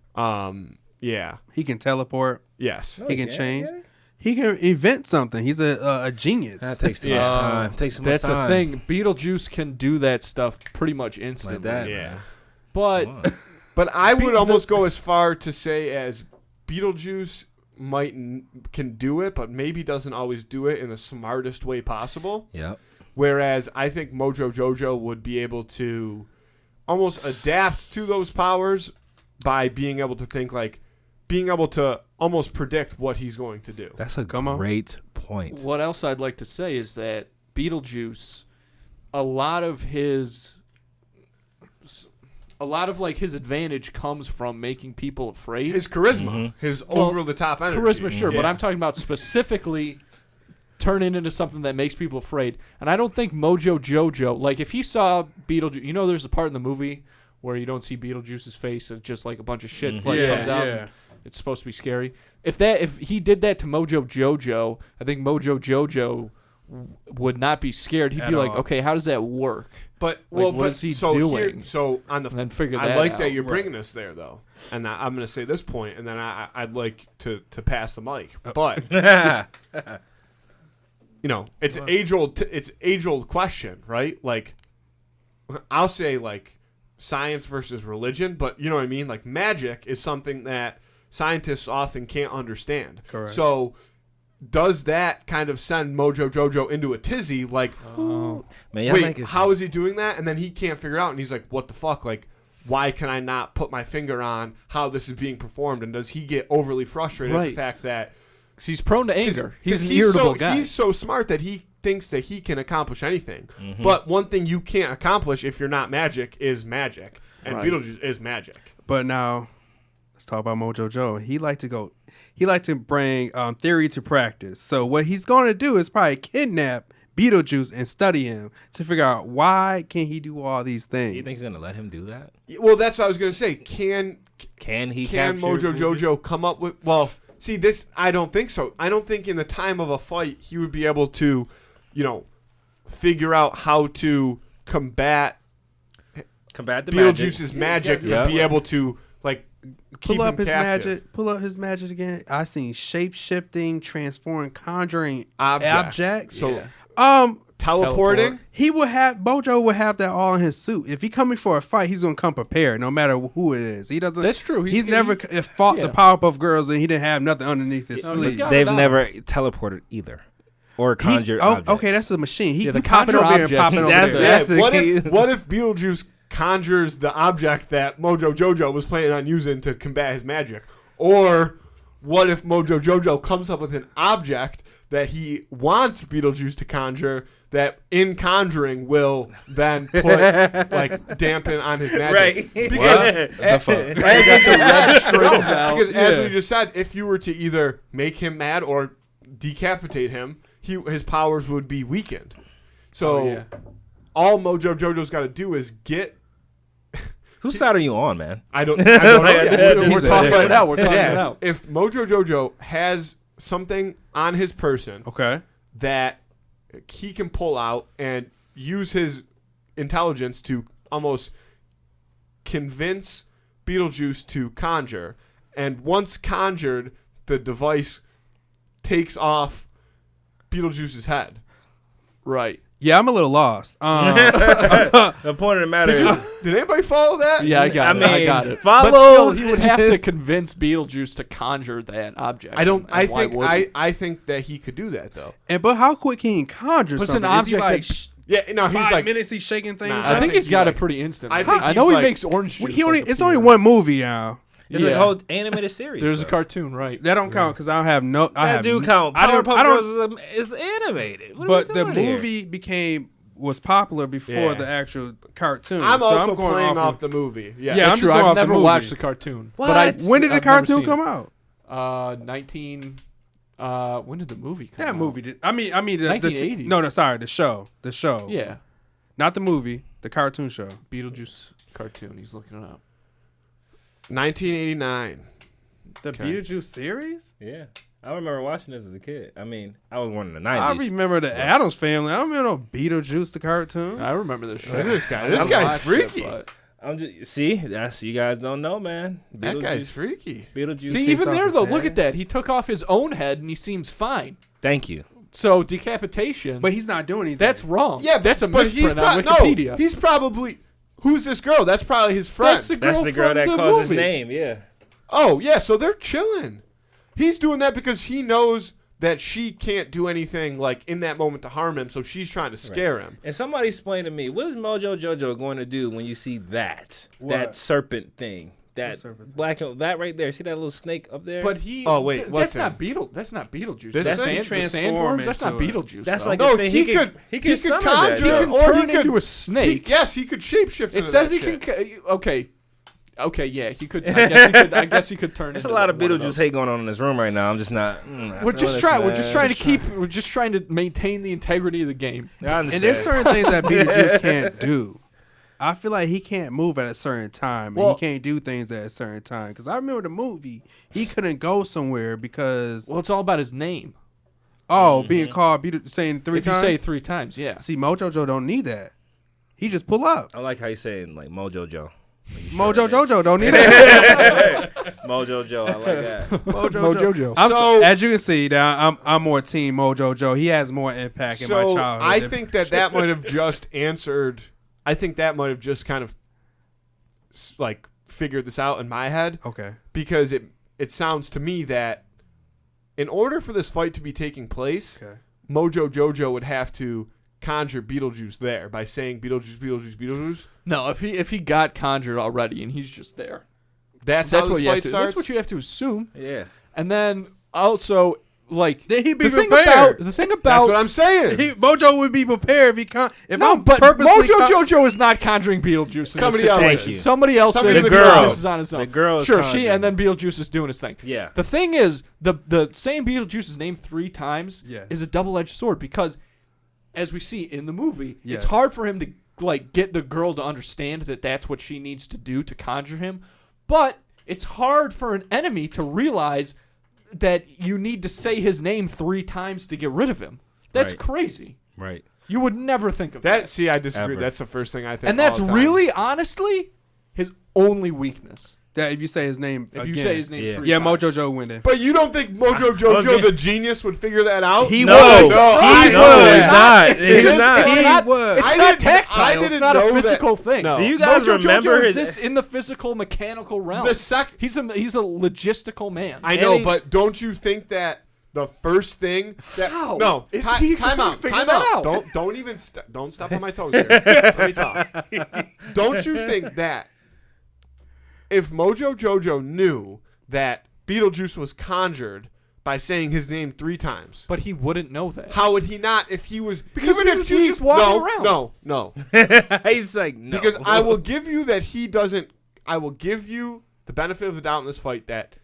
Yeah. He can teleport. Yes. He can change. He can invent something. He's a genius. That takes too much time. That's the thing. Beetlejuice can do that stuff pretty much instantly. Like that, yeah. But I would almost go as far to say as Beetlejuice can do it, but maybe doesn't always do it in the smartest way possible. Yeah. Whereas I think Mojo Jojo would be able to almost adapt to those powers by being able to almost predict what he's going to do. That's a great point. What else I'd like to say is that Beetlejuice, a lot of like his advantage comes from making people afraid. His charisma, his over the top energy. Charisma, sure, but I'm talking about specifically turning into something that makes people afraid. And I don't think Mojo Jojo, like if he saw Beetlejuice, you know, there's a part in the movie where you don't see Beetlejuice's face and just like a bunch of shit comes out. And it's supposed to be scary. If he did that to Mojo Jojo, I think Mojo Jojo would not be scared. He'd be like, okay, how does that work? But what is he doing? On the, and then figure I that like out. that you're bringing us there though, and I'm going to say this point, and then I'd like to pass the mic. But you know, it's age old question, right? Like, I'll say like science versus religion, but you know what I mean? Like magic is something that scientists often can't understand. Correct. So does that kind of send Mojo Jojo into a tizzy? Like, Man, y'all wait, make it how is he doing that? And then he can't figure it out, and he's like, what the fuck? Like, why can I not put my finger on how this is being performed? And does he get overly frustrated at the fact that... He's prone to anger. He's an he's irritable so, guy. He's so smart that he thinks that he can accomplish anything. Mm-hmm. But one thing you can't accomplish if you're not magic is magic. And Right. Beetlejuice is magic. But now, let's talk about Mojo Joe. He like to bring theory to practice. So what he's going to do is probably kidnap Beetlejuice and study him to figure out why can he do all these things. You think he's gonna let him do that? Well, that's what I was going to say. Can He Can capture Mojo Mojo? Jojo come up with... Well, see, this... I don't think so. I don't think in the time of a fight he would be able to, figure out how to combat the Beetlejuice's magic Yeah. to be able to, like, keep Pull up him his captive. magic. Pull up his magic again. I seen shape shifting, transforming, conjuring Objects. objects. So, Yeah. teleporting? He would have Mojo would have that all in his suit. If he coming for a fight, he's gonna come prepared, no matter who it is. He doesn't. That's true. He's never fought the Powerpuff Girls, and he didn't have nothing underneath his No, he's sleeve. got- They've down. never teleported either, or conjured. objects. Okay, that's the machine. He Yeah, the pop it conjure over here and objects. pop it over That's there. the- Yeah, the key. what if Beetlejuice conjures the object that Mojo Jojo was planning on using to combat his magic? Or what if Mojo Jojo comes up with an object that he wants Beetlejuice to conjure that in conjuring will then put like dampen on his magic? Right. Because The fuck? as we just said, strings out. because as we just said, if you were to either make him mad or decapitate him, his powers would be weakened. So all Mojo Jojo's got to do is get. Whose side are you on, man? I don't know yet. We're talking it out. We're talking Yeah, it out. if Mojo Jojo has something on his person Okay. that he can pull out and use his intelligence to almost convince Beetlejuice to conjure, and once conjured, the device takes off Beetlejuice's head. Right. Yeah, I'm a little lost. The point of the matter is, Did anybody follow that? Yeah, I got I it. I mean, got it. follow- But still, he would have to convince Beetlejuice to conjure that object. I don't. and I why think. would he? I think that he could do that though. But how quick can he conjure But it's an something? Is he object like that- Yeah. No. He's 5 like. minutes? He's shaking things. Nah, up? I think he's he's got like- it pretty instant. I think I know he's he like- makes orange juice. He only. like It's a only peanut. one movie now. there's Yeah. a whole animated series. There's a though. cartoon, right? That don't count because I don't have no. I That have do count. I don't. Powerpuff I don't. Girls is animated. What are But we the doing here? movie was popular before Yeah. the actual cartoon. I'm so also I'm going playing off off the movie. Yeah. Yeah, I'm That's true. just going I've off the never movie. watched the cartoon. What? But I, When did the I've never cartoon seen come it. out? 19. When did the movie come That out? movie did. I mean, the 1980s. no, sorry, the show, Yeah. not the movie, the cartoon show. Beetlejuice cartoon. He's looking it up. 1989. The Okay. Beetlejuice series. Yeah, I remember watching this as a kid. I mean, I was born in the I 90s. remember the Addams Family. I don't remember no Beetlejuice the cartoon. I remember this show. Look at this guy. I This never guy's watched it, freaky. but- I'm just that's you guys don't know, man. That guy's freaky. Beetlejuice. See, takes even off there his though, head. look at that. He took off his own head and he seems fine. Thank you. So decapitation. But he's not doing anything. that's wrong. Yeah, that's a but he's misprint on no, Wikipedia. he's probably. Who's this girl? That's probably his friend. That's the girl, That's the girl from that the calls his movie. name. Yeah. Oh yeah, so they're chilling. He's doing that because he knows that she can't do anything like in that moment to harm him, so she's trying to scare him. And somebody explain to me, what is Mojo Jojo going to do when you see that What? serpent thing, that serpent thing? black that right there? See that little snake up there? But he. Oh, wait, that's what's not Beetle. That's not Beetlejuice. This That's thing? the Transform sandworms. That's not into it. Beetlejuice. That's though. like No, the thing. he He could summon conjure, that. He can or turn he could- into a snake. Yes, he could shapeshift. It into says that he shit. can. Okay, yeah, he could. I guess he could turn. There's into a lot of one Beetlejuice those. hate going on in this room right now. I'm just not. We're just trying. We're just trying to keep. We're just trying to maintain the integrity of the game. I understand. And there's certain things that Beetlejuice can't do. I feel like he can't move at a certain time, and Well- he can't do things at a certain time. Because I remember the movie, he couldn't go somewhere because Well, it's all about his name. being called saying three if times. you say 3 times, yeah. See, Mojo Joe don't need that. He just pull up. I like how you saying like Mojo Joe. Mojo Jojo don't need that. Mojo Joe. I like that. Mojo Joe. So- As you can see, now I'm more team Mojo Joe. He has more impact in my So childhood. I think that might have just answered. I think that might have just kind of like figured this out in my head. Okay. Because it sounds to me that in order for this fight to be taking place, Mojo Jojo would have to conjure Beetlejuice there by saying Beetlejuice, Beetlejuice, Beetlejuice. No, if he got conjured already and he's just there, that's how this what fight starts. That's what you have to assume. Yeah. And then also, like, then he'd be the thing prepared. the thing about that's what I'm saying. Mojo would be prepared if I'm but purposely Mojo Jojo is not conjuring Beetlejuice. Somebody else. Thank you. Somebody else. Somebody is. the Beetlejuice girl. is on his own. The girl is Sure, conjuring. and then Beetlejuice is doing his thing. Yeah. The thing is, the same Beetlejuice is named 3 times is a double-edged sword because, as we see in the movie, it's hard for him to like get the girl to understand that that's what she needs to do to conjure him, but it's hard for an enemy to realize that you need to say his name 3 times to get rid of him. That's crazy. Right. You would never think of that. See, I disagree. Ever. That's the first thing I think. And that's all the time. really, honestly, his only weakness. that if you say his name If again. you say his name 3 yeah, times. Mojo Joe win then. But you don't think Mojo Jojo, the genius, would figure that out? He No. would. No, He I would. He's not. It's He's just- not. it's He not- would. It's I not didn't- tactile. I It's didn't not a know that- physical thing. No. Do you guys Mojo remember Jojo his? exists in the physical, mechanical realm. The He's a logistical man. I know, Any- but don't you think that the first thing that How? no Is ti- he time gonna out, figure time that out. out? Don't even don't step on my toes here. Let me talk. Don't you think that if Mojo Jojo knew that Beetlejuice was conjured by saying his name 3 times, But he wouldn't know that. how would he not if he was Because even if Beetlejuice he is walking around. No. He's like, no. Because I will give you that he doesn't. I will give you the benefit of the doubt in this fight that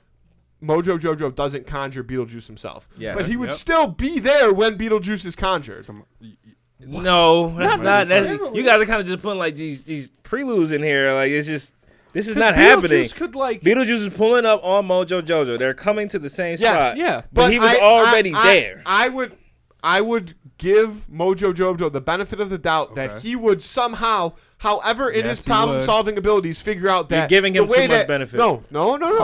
Mojo Jojo doesn't conjure Beetlejuice himself. Yeah. But he would Yep. still be there when Beetlejuice is conjured. No, that's not. necessarily. You guys are kind of just putting like these preludes in here. Like it's just this is 'Cause not happening. Beetlejuice could like. Beetlejuice is pulling up on Mojo Jojo. They're coming to the same spot. yeah. But he was already there. I would give Mojo Jojo the benefit of the doubt that he would somehow, however, in Yes, his he would. problem-solving abilities, figure out that You're giving him the way too much that, benefit. No.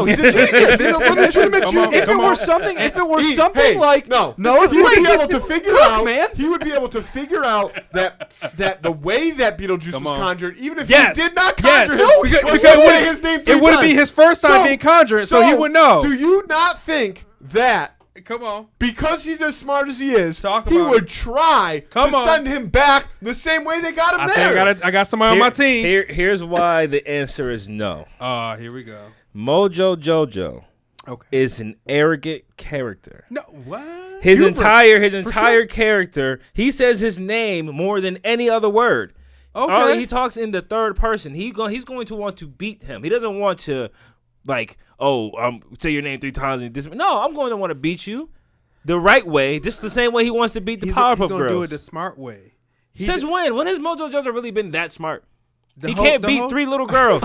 He's a genius. He's a legitimate Come on, genius. If it were something, Hey, like no, he he would be able to figure out. man. He would be able to figure out that the way that Beetlejuice was on. conjured, even if Yes. he did not Yes. conjure him, No, was because to it say wouldn't- his name 3 It wouldn't be times. his first time being conjured, so he would know. Do you not think that Come on. because he's as smart as he is, Talk he about would it. try Come to on. send him back the same way they got him I there? think I got somebody on my team. Here's why the answer is no. Here we go. Mojo Jojo Okay. is an arrogant character. No, what? His Hubris, entire character, he says his name more than any other word. Okay. He talks in the third person. He's going to want to beat him. He doesn't want to, like, say your name 3 times. No, I'm going to want to beat you the right way. Just the same way he wants to beat the Powerpuff He's gonna do Girls. it the smart way. Since when? When has Mojo Jojo really been that smart? The He whole- can't the beat whole- 3 little girls.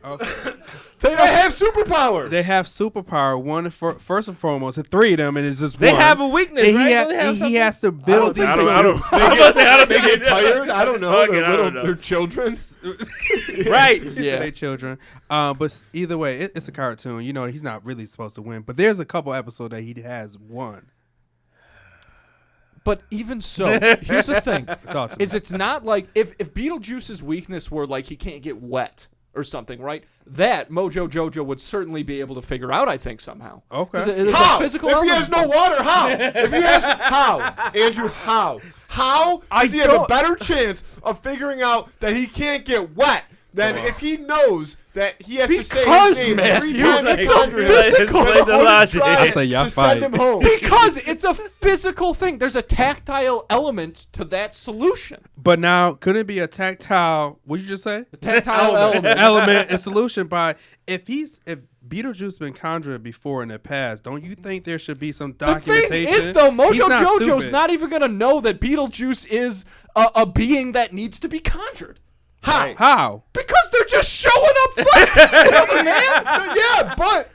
Okay. They have superpowers. They have superpower. One first and foremost, 3 of them, and it's just They one. have a weakness, And right? he, Don't they have he something? has to build these. I don't They get tired. I don't know. Talking, They're I don't know. They're children. Right. Yeah, they children. But either way, it's a cartoon. You know, he's not really supposed to win. But there's a couple episodes that he has won. But even so, here's the thing: Talk to me. is it's not like if Beetlejuice's weakness were like he can't get wet or something, right? That Mojo Jojo would certainly be able to figure out. I think somehow. Okay. There's a How? physical If he element has no water, how? If he has how? Andrew, how? How does he have a don't- better chance of figuring out that he can't get wet than if he knows that he has to say Because, his name man, 3 you're times? like, It's it's a a physical. Explain the logic. I say y'all to send fight. him home. because it's a physical thing. There's a tactile element to that solution. But now, couldn't it be a tactile? What'd you just say? Tactile element. Element and solution by if Beetlejuice been conjured before in the past, don't you think there should be some The documentation? thing is, though, He's Mojo not Jojo's stupid. not even gonna know that Beetlejuice is a being that needs to be conjured. How? How? Because they're just showing up there, man. Yeah, but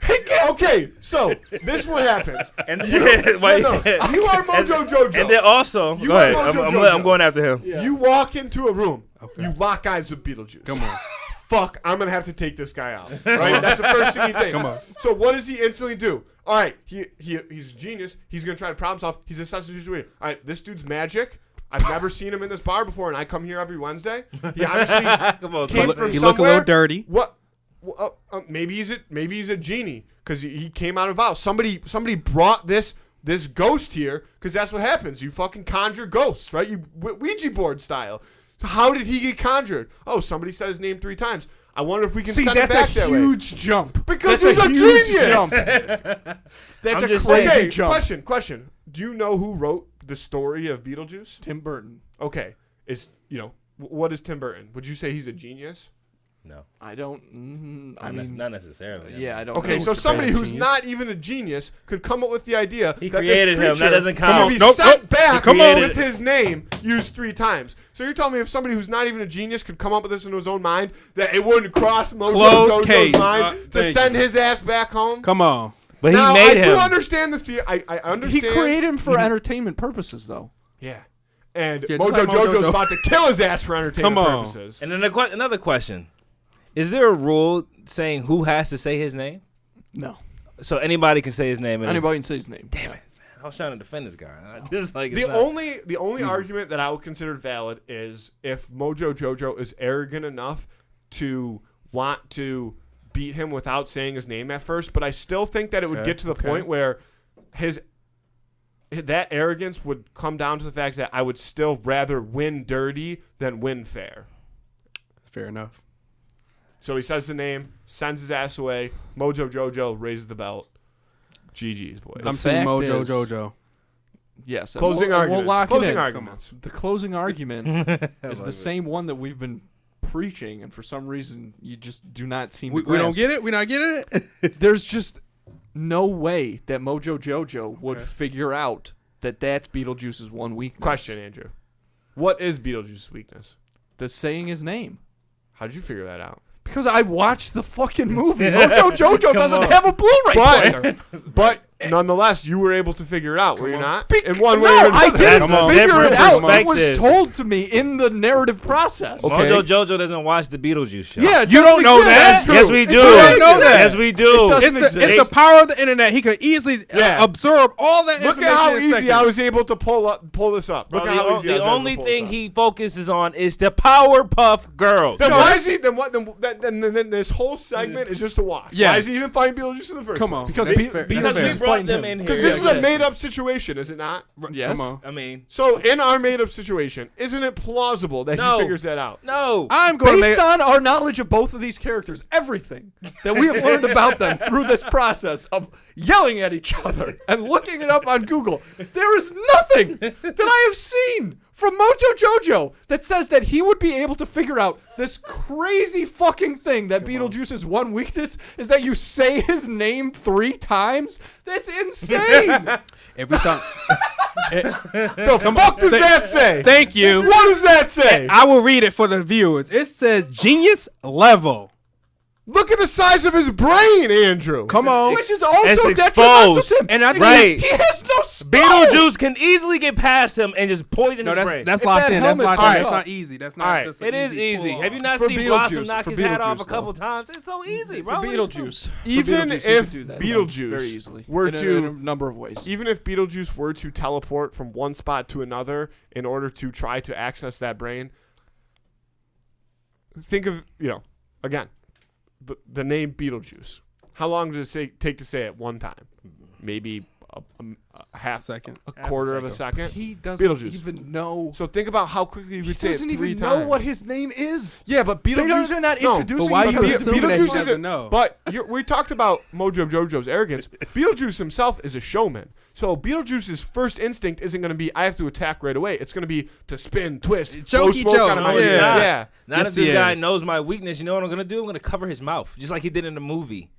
okay. So this is what happens. And No, you are Mojo Jojo. And then also, You go are ahead. Mojo I'm Jojo. going after him. You walk into a room. You lock eyes with Beetlejuice. Come on. Fuck, I'm gonna have to take this guy out. Right? That's the first thing he thinks. Come on. So what does he instantly do? All right, he's a genius. He's gonna try to problem solve. He's assessing the situation. All right, this dude's magic. I've never seen him in this bar before, and I come here every Wednesday. He obviously Come on, came come from He somewhere. look a little dirty. What? Maybe he's a genie because he came out of a bottle. Somebody brought this ghost here because that's what happens. You fucking conjure ghosts, right? You Ouija board style. So how did he get conjured? Oh, somebody said his name 3 times. I wonder if we can See, send it that's back a that way. huge jump. Because That's he's a huge genius. jump. That's I'm a just crazy Okay, jump. question. Do you know who wrote the story of Beetlejuice? Tim Burton. Okay, what is Tim Burton? Would you say he's a genius? No, I don't. I mean, not necessarily. yeah, I don't. Okay, know so who's somebody the who's genius. not even a genius could come up with the idea He that created this him. That creature doesn't count. should be Nope, sent nope. back Come on. with his name used 3 times. So you're telling me if somebody who's not even a genius could come up with this in his own mind, that it wouldn't cross Mojo Closed Jojo's case. mind to Thank send you. his ass back home? Come on. But Now, he made I him. do understand I understand. He created him for entertainment purposes, though. Yeah. And Yeah, just Mojo like Mojo Jojo's Jo- about to kill his ass for entertainment Come on. purposes. And then another question: is there a rule saying who has to say his name? No, So anybody can say his name. anybody can say his name. Damn it! I was trying to defend this guy. Just like The it's not- only argument that I would consider valid is if Mojo Jojo is arrogant enough to want to beat him without saying his name at first, but I still think that it would Okay, get to the okay. point where that arrogance would come down to the fact that I would still rather win dirty than win fair. Fair enough. So he says the name, sends his ass away. Mojo Jojo raises the belt. GG's, boys. I'm saying fact Mojo is- Jojo. Yes. and Closing we'll arguments. lock it Closing in. arguments. The closing argument I is love the it. same one that we've been preaching, and for some reason you just do not seem We to don't grasp. get it? We not getting it? There's just no way that Mojo Jojo would Okay. figure out that that's Beetlejuice's one weakness. Question, Andrew. What is Beetlejuice's weakness? The saying his name. How did you figure that out? Because I watched the fucking movie. Mojo Jojo doesn't on. have a Blu-ray player. But nonetheless, you were able to figure it out, were you on. not? In one way or No, another. I didn't Come on. figure it Different out. It was perspective. told to me in the narrative process. Okay. Mojo Jojo doesn't watch the Beetlejuice show. Yeah, it You don't doesn't know exist. that? That's true. Yes, we do. It doesn't know that. Yes, we do. doesn't It's exist. the power of the internet. He could easily Yeah. absorb all that Look information at how in easy seconds. I was able to pull this up. Bro, Look at how easy I the was able only to pull thing this up. he focuses on is the Powerpuff Girls. Then why is he? Then what? Then this whole segment is just to watch. Yes. Why is he even fighting Beetlejuice in the first? Come on. Because That's Be- fair. Beetlejuice That's Because we fair. is brought fighting them him. in here. Because this is a Yeah. made-up situation, is it not? Yes. Come on. I mean, So in our made-up situation, isn't it plausible that No. he figures that out? no. I'm going to Based make on our knowledge of both of these characters, everything that we have learned about them through this process of yelling at each other and looking it up on Google, there is nothing that I have seen from Mojo Jojo that says that he would be able to figure out this crazy fucking thing that Beetlejuice's one weakness is that you say his name 3 times. That's insane. every time. The fuck does that say? Thank you. What does that say? I will read it for the viewers. It says genius level. Look at the size of his brain, Andrew. Come on. Which is also It's detrimental exposed. to him. And I Right. He has no skull. Beetlejuice can easily get past him and just poison No, his brain. that's If locked that in. That's helmet locked falls in. That's off. not easy. That's not. All right. That's It is easy. pull-off. Have you not For seen Beetlejuice, Blossom knock for his hat off a Beetlejuice, couple though. times? It's so easy, For bro. Beetlejuice. Even For Beetlejuice, if he could do that Beetlejuice very easily were in to- a number of ways. Even if Beetlejuice were to teleport from one spot to another in order to try to access that brain, think of, again, the name Beetlejuice. How long does it take to say it one time? Maybe a half, Second. a quarter of a second. He doesn't Beetlejuice. even know. So think about how quickly you He could say it doesn't 3 even times. know what his name is. Yeah, but Beetlejuice. They're not no, introducing But why him you to Be- him. assuming that he Beetlejuice doesn't isn't. know? But we talked about Mojo Jojo's arrogance. Beetlejuice himself is a showman. So Beetlejuice's first instinct isn't going to be, I have to attack right away. It's going to be to spin, twist, blow Jokey smoke joke. out of my Oh, ear. yeah. Yeah. Now Yes, that this he guy is. knows my weakness, you know what I'm gonna do? I'm gonna cover his mouth, just like he did in the movie.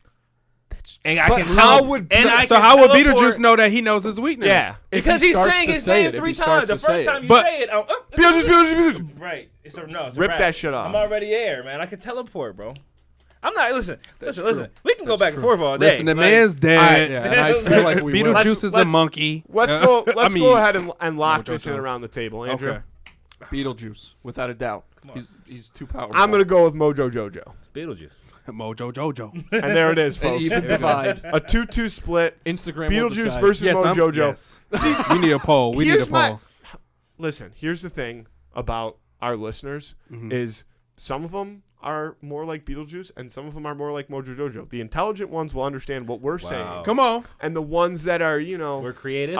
And I But can how tell- would- and I So can how would teleport- Beetlejuice know that he knows his weakness? Yeah. If Because he he's starts saying to his say name it, if 3 he starts times. The to say first it. time you But- say it, Beetlejuice. right? It's a no. It's a Rip wrap. that shit off. I'm already there, man. I can teleport, bro. I'm not. Listen. Listen. true. Listen. We can go That's back and true. forth all day. Listen, the Like, man's dead. Yeah, and I feel like we will. Beetlejuice is a let's- monkey. Let's go. I Let's mean, go ahead and lock Mojo this in Jojo. around the table, Andrew. Okay. Beetlejuice, without a doubt. on. He's too powerful. I'm gonna go with Mojo Jojo, It's Beetlejuice. Mojo Jojo. and there it is, An folks. even divide. A 2-2 split. Instagram will Beetlejuice decide. versus Yes, Mojo Jojo. yes. We need a poll. We need a Here's my- poll. listen, here's the thing about our listeners is some of them are more like Beetlejuice and some of them are more like Mojo Jojo. The intelligent ones will understand what we're saying. Come on. And the ones that are, We're creative.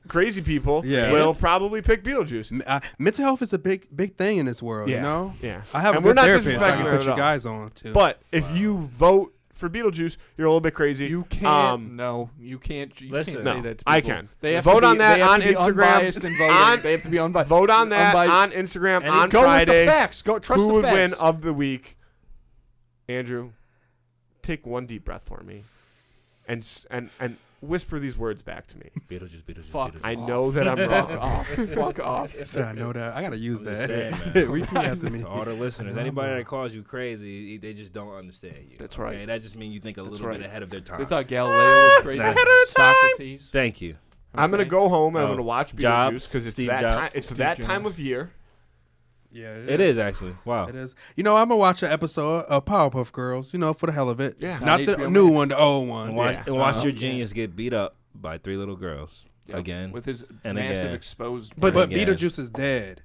crazy people Yeah. will probably pick Beetlejuice. Mental health is a big thing in this world, you know? Yeah. I have And a we're good not therapist I disrespecting can her put at you all. guys on, too. But if you vote for Beetlejuice, you're a little bit crazy. You can't. No, you can't. You Listen. can't say No, that to I people. can. They have Vote to be, on that they have on to be Instagram. unbiased and vote. They have to be unbiased. Vote on that unbiased. on Instagram And on go Friday. with the facts. Go trust Who the would facts. win of the week? Andrew, take one deep breath for me, and whisper these words back to me. Beetlejuice. Fuck. Beetlejuice. I know that I'm Fuck wrong. off. Fuck off. So I know that. I got to use I'm just that. saying, man. Repeat after me. To all the listeners, No, anybody bro. that calls you crazy, they just don't understand you. That's right. Okay? That just means you think a That's little right. bit ahead of their time. They thought Galileo was crazy. Ahead of Socrates. Thank you. I'm gonna Okay. go home and I'm Oh, gonna watch Jobs, Beetlejuice because it's Steve that Jobs. time. It's Steve that Jobs. time of year. Yeah, It is actually. Wow. It is. You know, I'm going to watch an episode of Powerpuff Girls, for the hell of it. Yeah. Not On the HBO new Max. one, the old And one. watch, Yeah. and watch your Yeah. genius get beat up by 3 little girls Yep. again. With his And massive again. exposed. But brain. again. Beetlejuice is dead.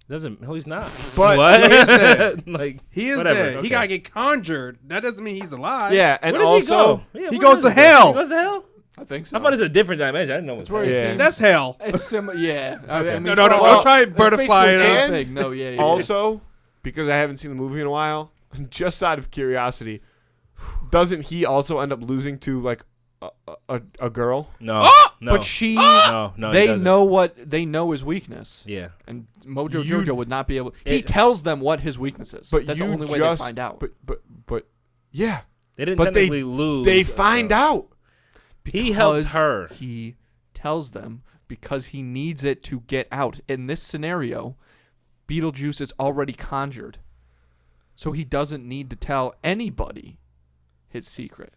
Doesn't? No, he's not. But what? he is dead. Like He is whatever, dead. okay. He got to get conjured. That doesn't mean he's alive. yeah, and Where does also he go? Yeah, he where goes does to he go? hell. He goes to hell. I think so. I thought it's a different dimension. I didn't know That's it where was. he Yeah. sings. That's hell. It's yeah. I Okay. mean, No, for- I'll try it's butterfly basically the it. same thing. No, yeah. also because I haven't seen the movie in a while, just out of curiosity, doesn't he also end up losing to like a girl? No, no. But she, no, he they doesn't. know what they know his weakness, Yeah. and Mojo You- Jojo would not be able. He It- tells them what his weakness is. But That's you the only way just- they find out. But yeah, They didn't But they- technically lose. they find out. He helped Because her. He tells them because he needs it to get out. In this scenario, Beetlejuice is already conjured, so he doesn't need to tell anybody his secret,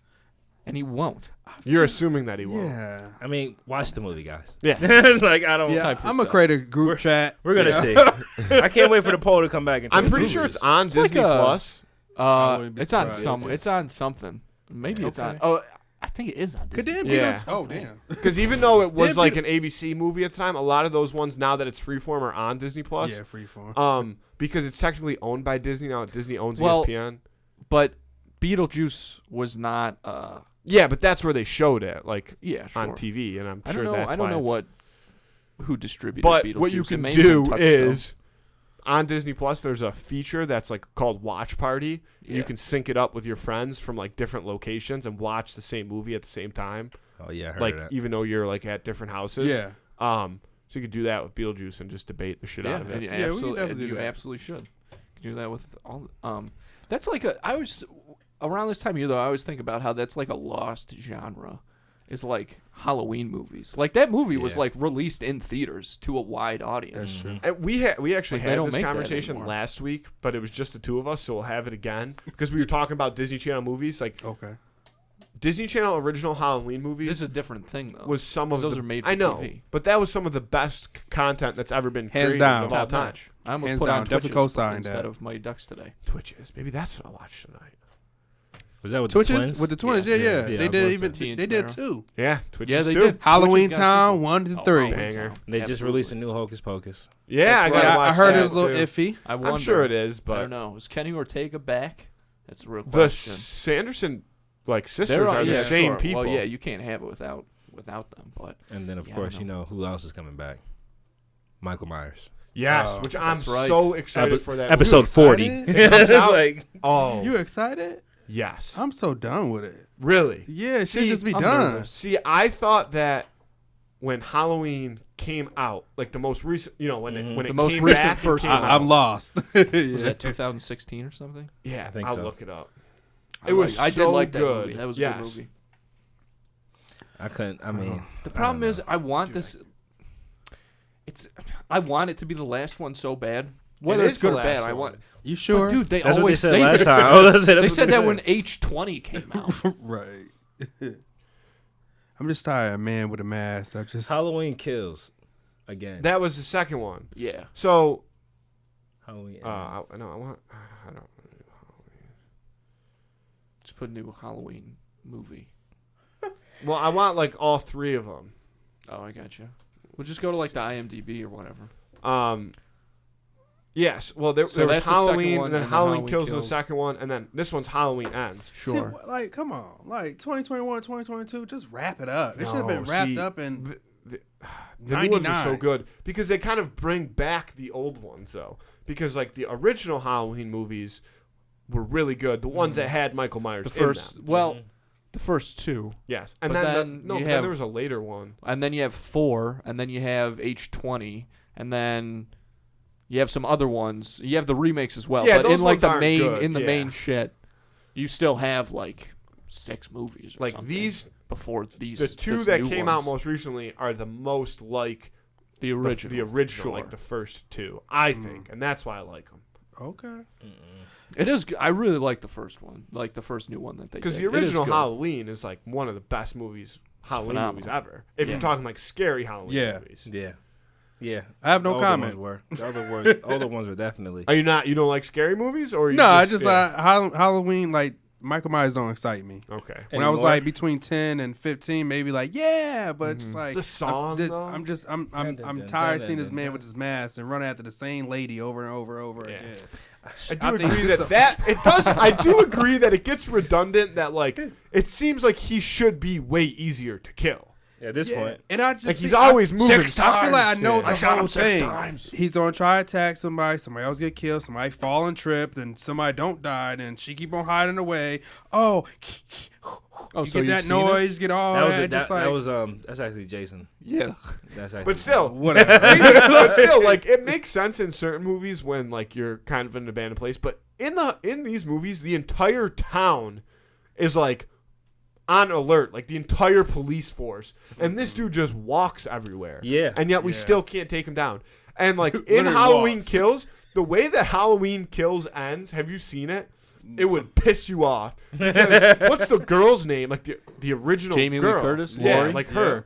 and he won't. You're assuming that he won't. Yeah. I mean, watch the movie, guys. Yeah. It's like I don't. Yeah, Decide for I'm going to yourself. create a group chat. We're gonna Yeah. see. I can't wait for the poll to come back. And I'm tell pretty us sure who it's it is. on It's like Disney a- Plus. wouldn't be It's on surprised. some. It's on something. Maybe it's on. Okay. Oh, I think it is on Could Disney. it be? Yeah. Oh, damn. Because even though it was Yeah, like but- an ABC movie at the time, a lot of those ones now that it's freeform are on Disney Plus. Yeah, freeform. Because it's technically owned by Disney now. Disney owns Well, ESPN. But Beetlejuice was not. Yeah, but that's where they showed it, like Yeah, sure. on TV, and I'm I sure don't know. that's I don't why know it's- who distributed. But Beetlejuice. what you It can may have been do Touchstone. is on Disney Plus, there's a feature that's like called Watch Party. And you Yeah. can sync it up with your friends from like different locations and watch the same movie at the same time. Oh yeah, I heard Like of that. even though you're like at different houses. Yeah. So you could do that with Beetlejuice and just debate the shit Yeah, out of and it. you Yeah, we can absolutely, definitely and do you that. absolutely should. You can do that with all. That's like a. I was around this time of year though. I always think about how that's like a lost genre. It's like Halloween movies. Like that movie was Yeah. like released in theaters to a wide audience. That's true. And we actually Like, they had don't this make that conversation anymore. last week, but it was just the two of us, so we'll have it again because we were talking about Disney Channel movies, like Okay. Disney Channel original Halloween movies. This is a different thing though. was some of 'Cause those the, are made for I know, TV. but that was some of the best content that's ever been Hands created down. of all Top time. notch. I almost Hands put down. on Definitely Twitches co-sign instead that. of Mighty Ducks today. Twitches, maybe that's what I'll watch tonight. Was that with the Twitches twins? with the twins, Yeah. yeah. Yeah, I They was did gonna even say. they did two. Yeah, Twitches Yeah, they too. did. Halloween Twitches got Town sequel. 1 to Oh, 3. Halloween Banger. Town. They just Absolutely. released a new Hocus Pocus. Yeah, I That's gotta right. watch I heard that it was a little too. iffy. I wonder. I'm sure it is, I but don't know. Is Kenny Ortega back? That's the real the question. Sanderson like sisters They're are the yeah, same sure. people. Well, yeah, you can't have it without them. But And then of Yeah, I course don't you know who else is coming back? Michael Myers. Yes, Oh, which I'm that's right. so excited for that. Episode movie. 40. excited? It comes It's out- like Oh, You excited? yes. I'm so done with it. Really? Yeah, it should See, just be I'm done. nervous. See, I thought that when Halloween came out, like the most recent, when it when The it most came recent back, it first came one. out. I'm lost. was Yeah. that 2016 or something? Yeah, I think I'll so. look it up. I It was I did so like that good. movie. That was a Yes. good movie. I couldn't. I mean, The problem don't is, know. I want this. I want it to be the last one so bad. Whether It it's is good the or bad, last I one. want. You sure? But dude, they That's what they always said say last that. time. Oh, that's it. They said that when H20 came out. Right. I'm just tired of man with a mask. I just Halloween Kills again. That was the second one. Yeah. So, Halloween. I don't. Just put a new Halloween movie. Well, I want like all three of them. Oh, I got you. We'll just go to like the IMDb or whatever. Yes. Well, there was that's the second Halloween, one, and then and then Halloween Halloween Kills in the Kills. second one, and then this one's Halloween Ends. Sure. See, like, come on. Like, 2021, 2022, just wrap it up. It should have No, been wrapped see, up in The new ones are so 99. good because they kind of bring back the old ones, though. Because, like, the original Halloween movies were really good. The ones that had Michael Myers The first, in them. well, the first two, Yes. And but then, then but you then have- there was a later one. and then you have 4, and then you have H20, and then you have some other ones. You have the remakes as well. Yeah, but those in like ones the aren't main good, yeah. main shit, you still have like 6 movies. Or Like, something these, before these. the two this that new came out ones. most recently are the most like the original. the original, sure. like the first two, I think. And that's why I like them. Okay. It is. I really like the first one, like the first new one that they did. Because the It is original good. Halloween is like one of the best movies, Halloween phenomenal. movies ever. If Yeah. you're talking like scary Halloween Yeah. movies. Yeah. I have no Older comment. ones were. The older ones were definitely. Are you not? You don't like scary movies, or you No, I just yeah. Halloween, like, Michael Myers don't excite me. Okay. When I was Anymore? like between 10 and 15, maybe like, yeah, but just like The song, though? I'm tired of seeing this man with his mask and running after the same lady over and over and over Yeah. again. I do I think agree this- that it does. I do agree that it gets redundant. That like it seems like he should be way easier to kill. At this Yeah, point, and I just Like he's think- always moving. I feel like I know Yeah. the whole thing. He's gonna try to attack somebody else get killed, somebody fall and trip, then somebody don't die, and she keep on hiding away. Oh, you so get that you've seen it? noise, get all that was that. Just like, that's actually Jason. Yeah. That's actually. But still, whatever. but still, like it makes sense in certain movies when like you're kind of in an abandoned place. But in these movies, the entire town is like on alert, like the entire police force, and this dude just walks everywhere. Yeah. and yet we Yeah. still can't take him down. And like in Literally Halloween walks. Kills, the way that Halloween Kills ends, have you seen it? It would piss you off. Because what's the girl's name? Like the original Jamie Lee girl. Curtis? Yeah, Laurie? like her.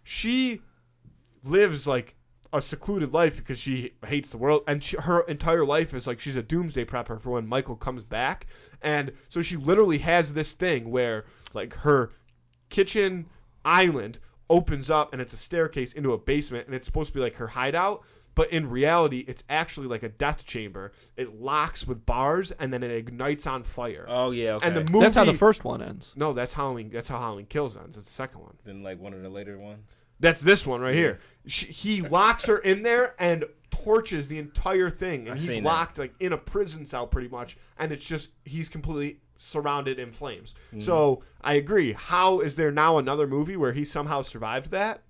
She lives like a secluded life because she hates the world, and her entire life is like she's a doomsday prepper for when Michael comes back. And so she literally has this thing where like her kitchen island opens up and it's a staircase into a basement, and it's supposed to be like her hideout. But in reality, it's actually like a death chamber. It locks with bars, and then it ignites on fire. Oh yeah. Okay. And the movie. That's how the first one ends. No, that's Halloween. That's how Halloween Kills ends. It's the second one. then like one of the later ones. That's this one right here. He locks her in there and torches the entire thing, and I he's seen that. locked like in a prison cell pretty much. And it's just he's completely surrounded in flames. Mm-hmm. So I agree. How is there now another movie where he somehow survived that?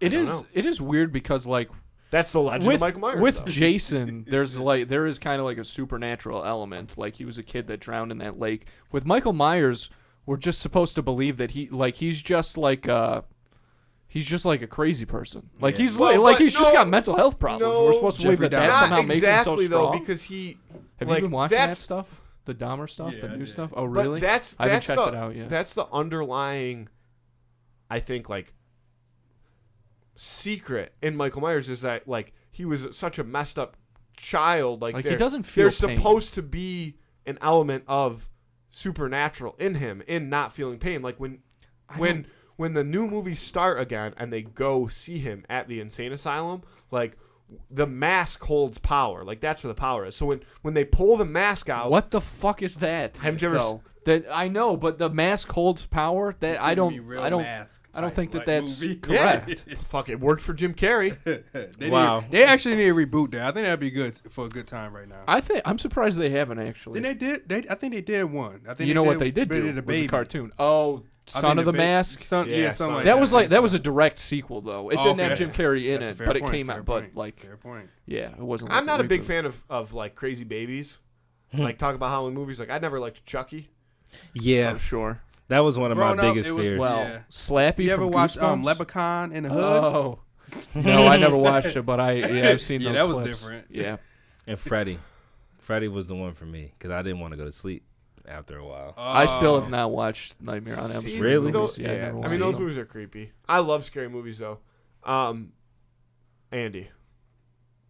It don't is. know. It is weird because like That's the legend with of Michael Myers. with though. Jason, there is kind of like a supernatural element. Like he was a kid that drowned in that lake. With Michael Myers, we're just supposed to believe that he's just like a crazy person. Like Yeah. he's Well, like but he's just no, got mental health problems. no, We're supposed to believe Jeffrey that Dahmer. somehow Not makes him so exactly though, strong. because he. Have like, you been watching that that's- stuff? The Dahmer stuff, the Yeah, I new did. stuff. Oh, But really? that's I haven't that's checked the, it out yet. That's the underlying, I think, like secret in Michael Myers is that like he was such a messed up child. Like Like, he there- doesn't feel There's pain. supposed to be an element of supernatural in him in not feeling pain. Like when the new movies start again and they go see him at the insane asylum, like the mask holds power. Like that's where the power is. So when they pull the mask out, What the fuck is that? Haven't you ever though? That I know, but the mask holds power. That I don't think that that's yeah, correct. fuck, it worked for Jim Carrey. Wow. They actually need to reboot that. I think that'd be good for a good time right now. I'm surprised they haven't actually. Then I think they did one. I think You know what they did but do? did a Was baby. a cartoon. Oh, I Son think of the ba- Mask. Yeah, something like That was like that was a direct sequel though. It Oh, didn't okay. have Jim Carrey in That's a it, fair but it point, came fair out. But point, like, fair point. yeah, it wasn't. I'm like not a big reboot. fan of like crazy babies. Like talk about Halloween movies. Like I never liked Chucky. Yeah, Oh, sure. that was one of my Growing up, biggest it was- fears. Well, Yeah. Slappy. You ever from watched Goosebumps? Leprechaun in the Hood? Oh, no, I never watched it, but I've seen Yeah, those that was clips. different. Yeah. And Freddy was the one for me because I didn't want to go to sleep after a while. I still Oh. have not watched Nightmare on Elm See, Street. Really? movies. Those, Yeah, I yeah. never I watched mean, those them. movies are creepy. I love scary movies though. Andy.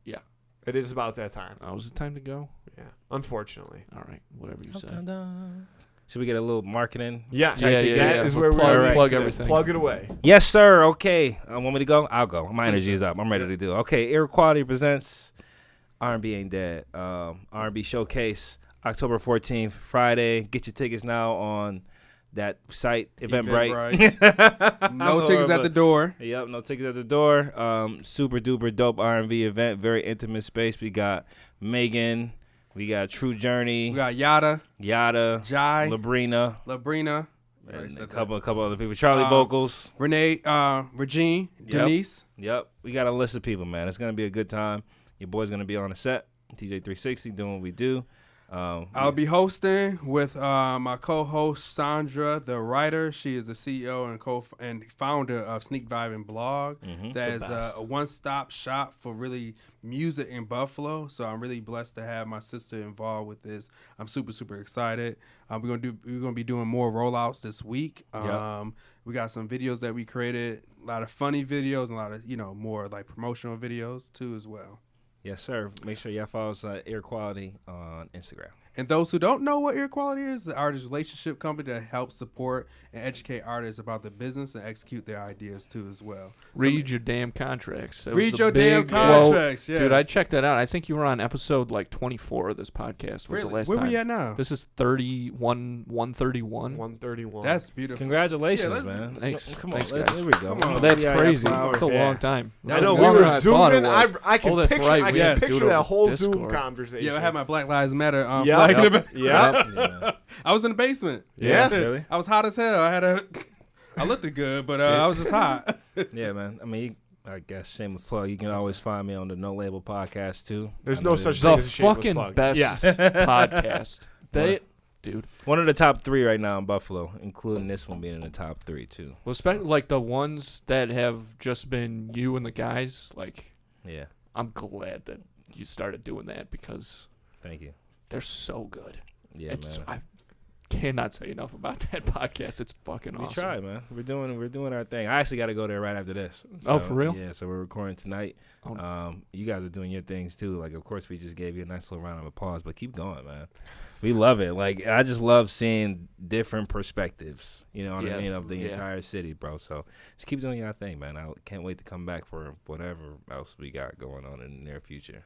Yeah. It is about that time. Oh, was it time to go? Yeah. Unfortunately. All right, whatever you say. Dun, dun, dun. Should we get a little marketing? Yeah, Yeah, that is We'll where we're plug at. everything. Plug it away. Yes, sir. Okay. Want me to go? I'll go. My energy is up. I'm ready to do it. Okay. Air Quality presents R&B Ain't Dead. R&B Showcase, October 14th, Friday. Get your tickets now on that site, Eventbrite. No tickets at the door. Yep, no tickets at the door. Super duper dope R&B event. Very intimate space. We got Megan. We got True Journey. We got Yada, Jai. Labrina, And a couple other people. Charlie vocals. Renee, Regine, Yep. Denise. Yep. We got a list of people, man. It's going to be a good time. Your boy's going to be on the set. TJ360 doing what we do. I'll be hosting with my co-host Sandra, the writer. She is the CEO and founder of Sneak Vibing Blog. That is a one-stop shop for really music in Buffalo. So I'm really blessed to have my sister involved with this. I'm super excited. We're gonna be doing more rollouts this week. We got some videos that we created, a lot of funny videos, and a lot of more like promotional videos too as well. Yes, sir. Make sure y'all follow us at Air Quality on Instagram. And those who don't know what Ear Quality is, the artist relationship company that helps support and educate artists about the business and execute their ideas too as well. Read your damn contracts. That was Read the your damn big contracts, quote. yes. Dude, I checked that out. I think you were on episode like 24 of this podcast. Was the last Where time. we at now? This is 131. 131. That's beautiful. Congratulations, Yeah, man. Thanks. Come on. Thanks, Here guys. we go. Come on. That's Yeah, crazy. flowers. It's a Yeah. long time. I know, we Longer were than I thought it zooming. was. I can that's picture, right. I We can had to do picture it that over whole Zoom Discord. conversation. Yeah, I had my Black Lives Matter flag Yep. in the back. Yeah. Yeah. I was in the basement. Yeah. Really? I was hot as hell. I looked good, but I was just hot. Yeah, man. I mean, I guess shameless plug. You can always find me on the No Label podcast too. There's I no know such The thing as a shameless fucking plug. best Yes. podcast. Dude. one of the top 3 right now in Buffalo, including this one being in the top 3 too. Well, especially like the ones that have just been you and the guys. Like, Yeah. I'm glad that you started doing that because Thank you. they're so good. Yeah, It's- man. I cannot say enough about that podcast. It's fucking We awesome. try, man. We're doing our thing. I actually got to go there right after this. Oh, So, for real? Yeah. So we're recording tonight. Oh. You guys are doing your things too. Like, of course, we just gave you a nice little round of applause, but keep going, man. We love it. Like, I just love seeing different perspectives. You know what I mean, of the entire city, bro. So just keep doing your thing, man. I can't wait to come back for whatever else we got going on in the near future.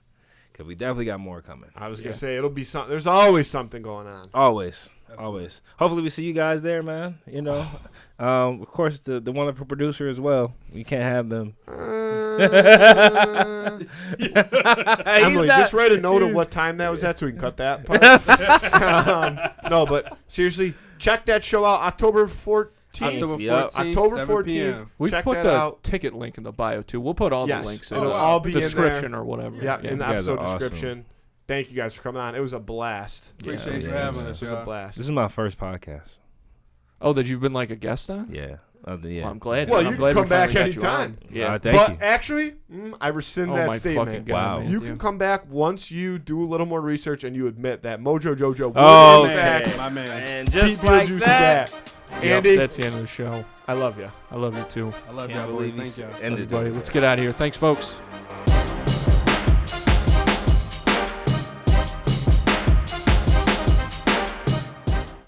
Because we definitely got more coming. I was going to say, it'll be something. There's always something going on. Always. Absolutely. Always. Hopefully we see you guys there, man. You know. Of course, the wonderful producer as well. We can't have them. Emily, just write a note of what time that was at so we can cut that part. No, but seriously, check that show out. October 14th. October 14th, Yep. October 7 14th. p.m. We Check put that the out. ticket link in the bio too. We'll put all Yes. the links in It'll the all be in description there. or whatever. Yeah, in the You guys episode are awesome. description. Thank you guys for coming on. It was a blast. Appreciate you yeah, having yeah. us, It was a y'all. blast. This is my first podcast. Oh, that you've been like a guest on? Yeah. Well, I'm glad. Well, I'm you can glad come we finally back got you anytime. on. Yeah. Thank But you. actually, I rescind Oh that my fucking statement. God, Wow. man. You can come back once you do a little more research and you admit that Mojo Jojo. Oh, will in okay. fact My man. And just beat like Beetlejuice's that. ass. Yep, Andy, that's the end of the show. I love you. I love you too. I love Can't y'all boys. believe Thank y'all. ended Everybody, it. let's get out of here. Thanks, folks.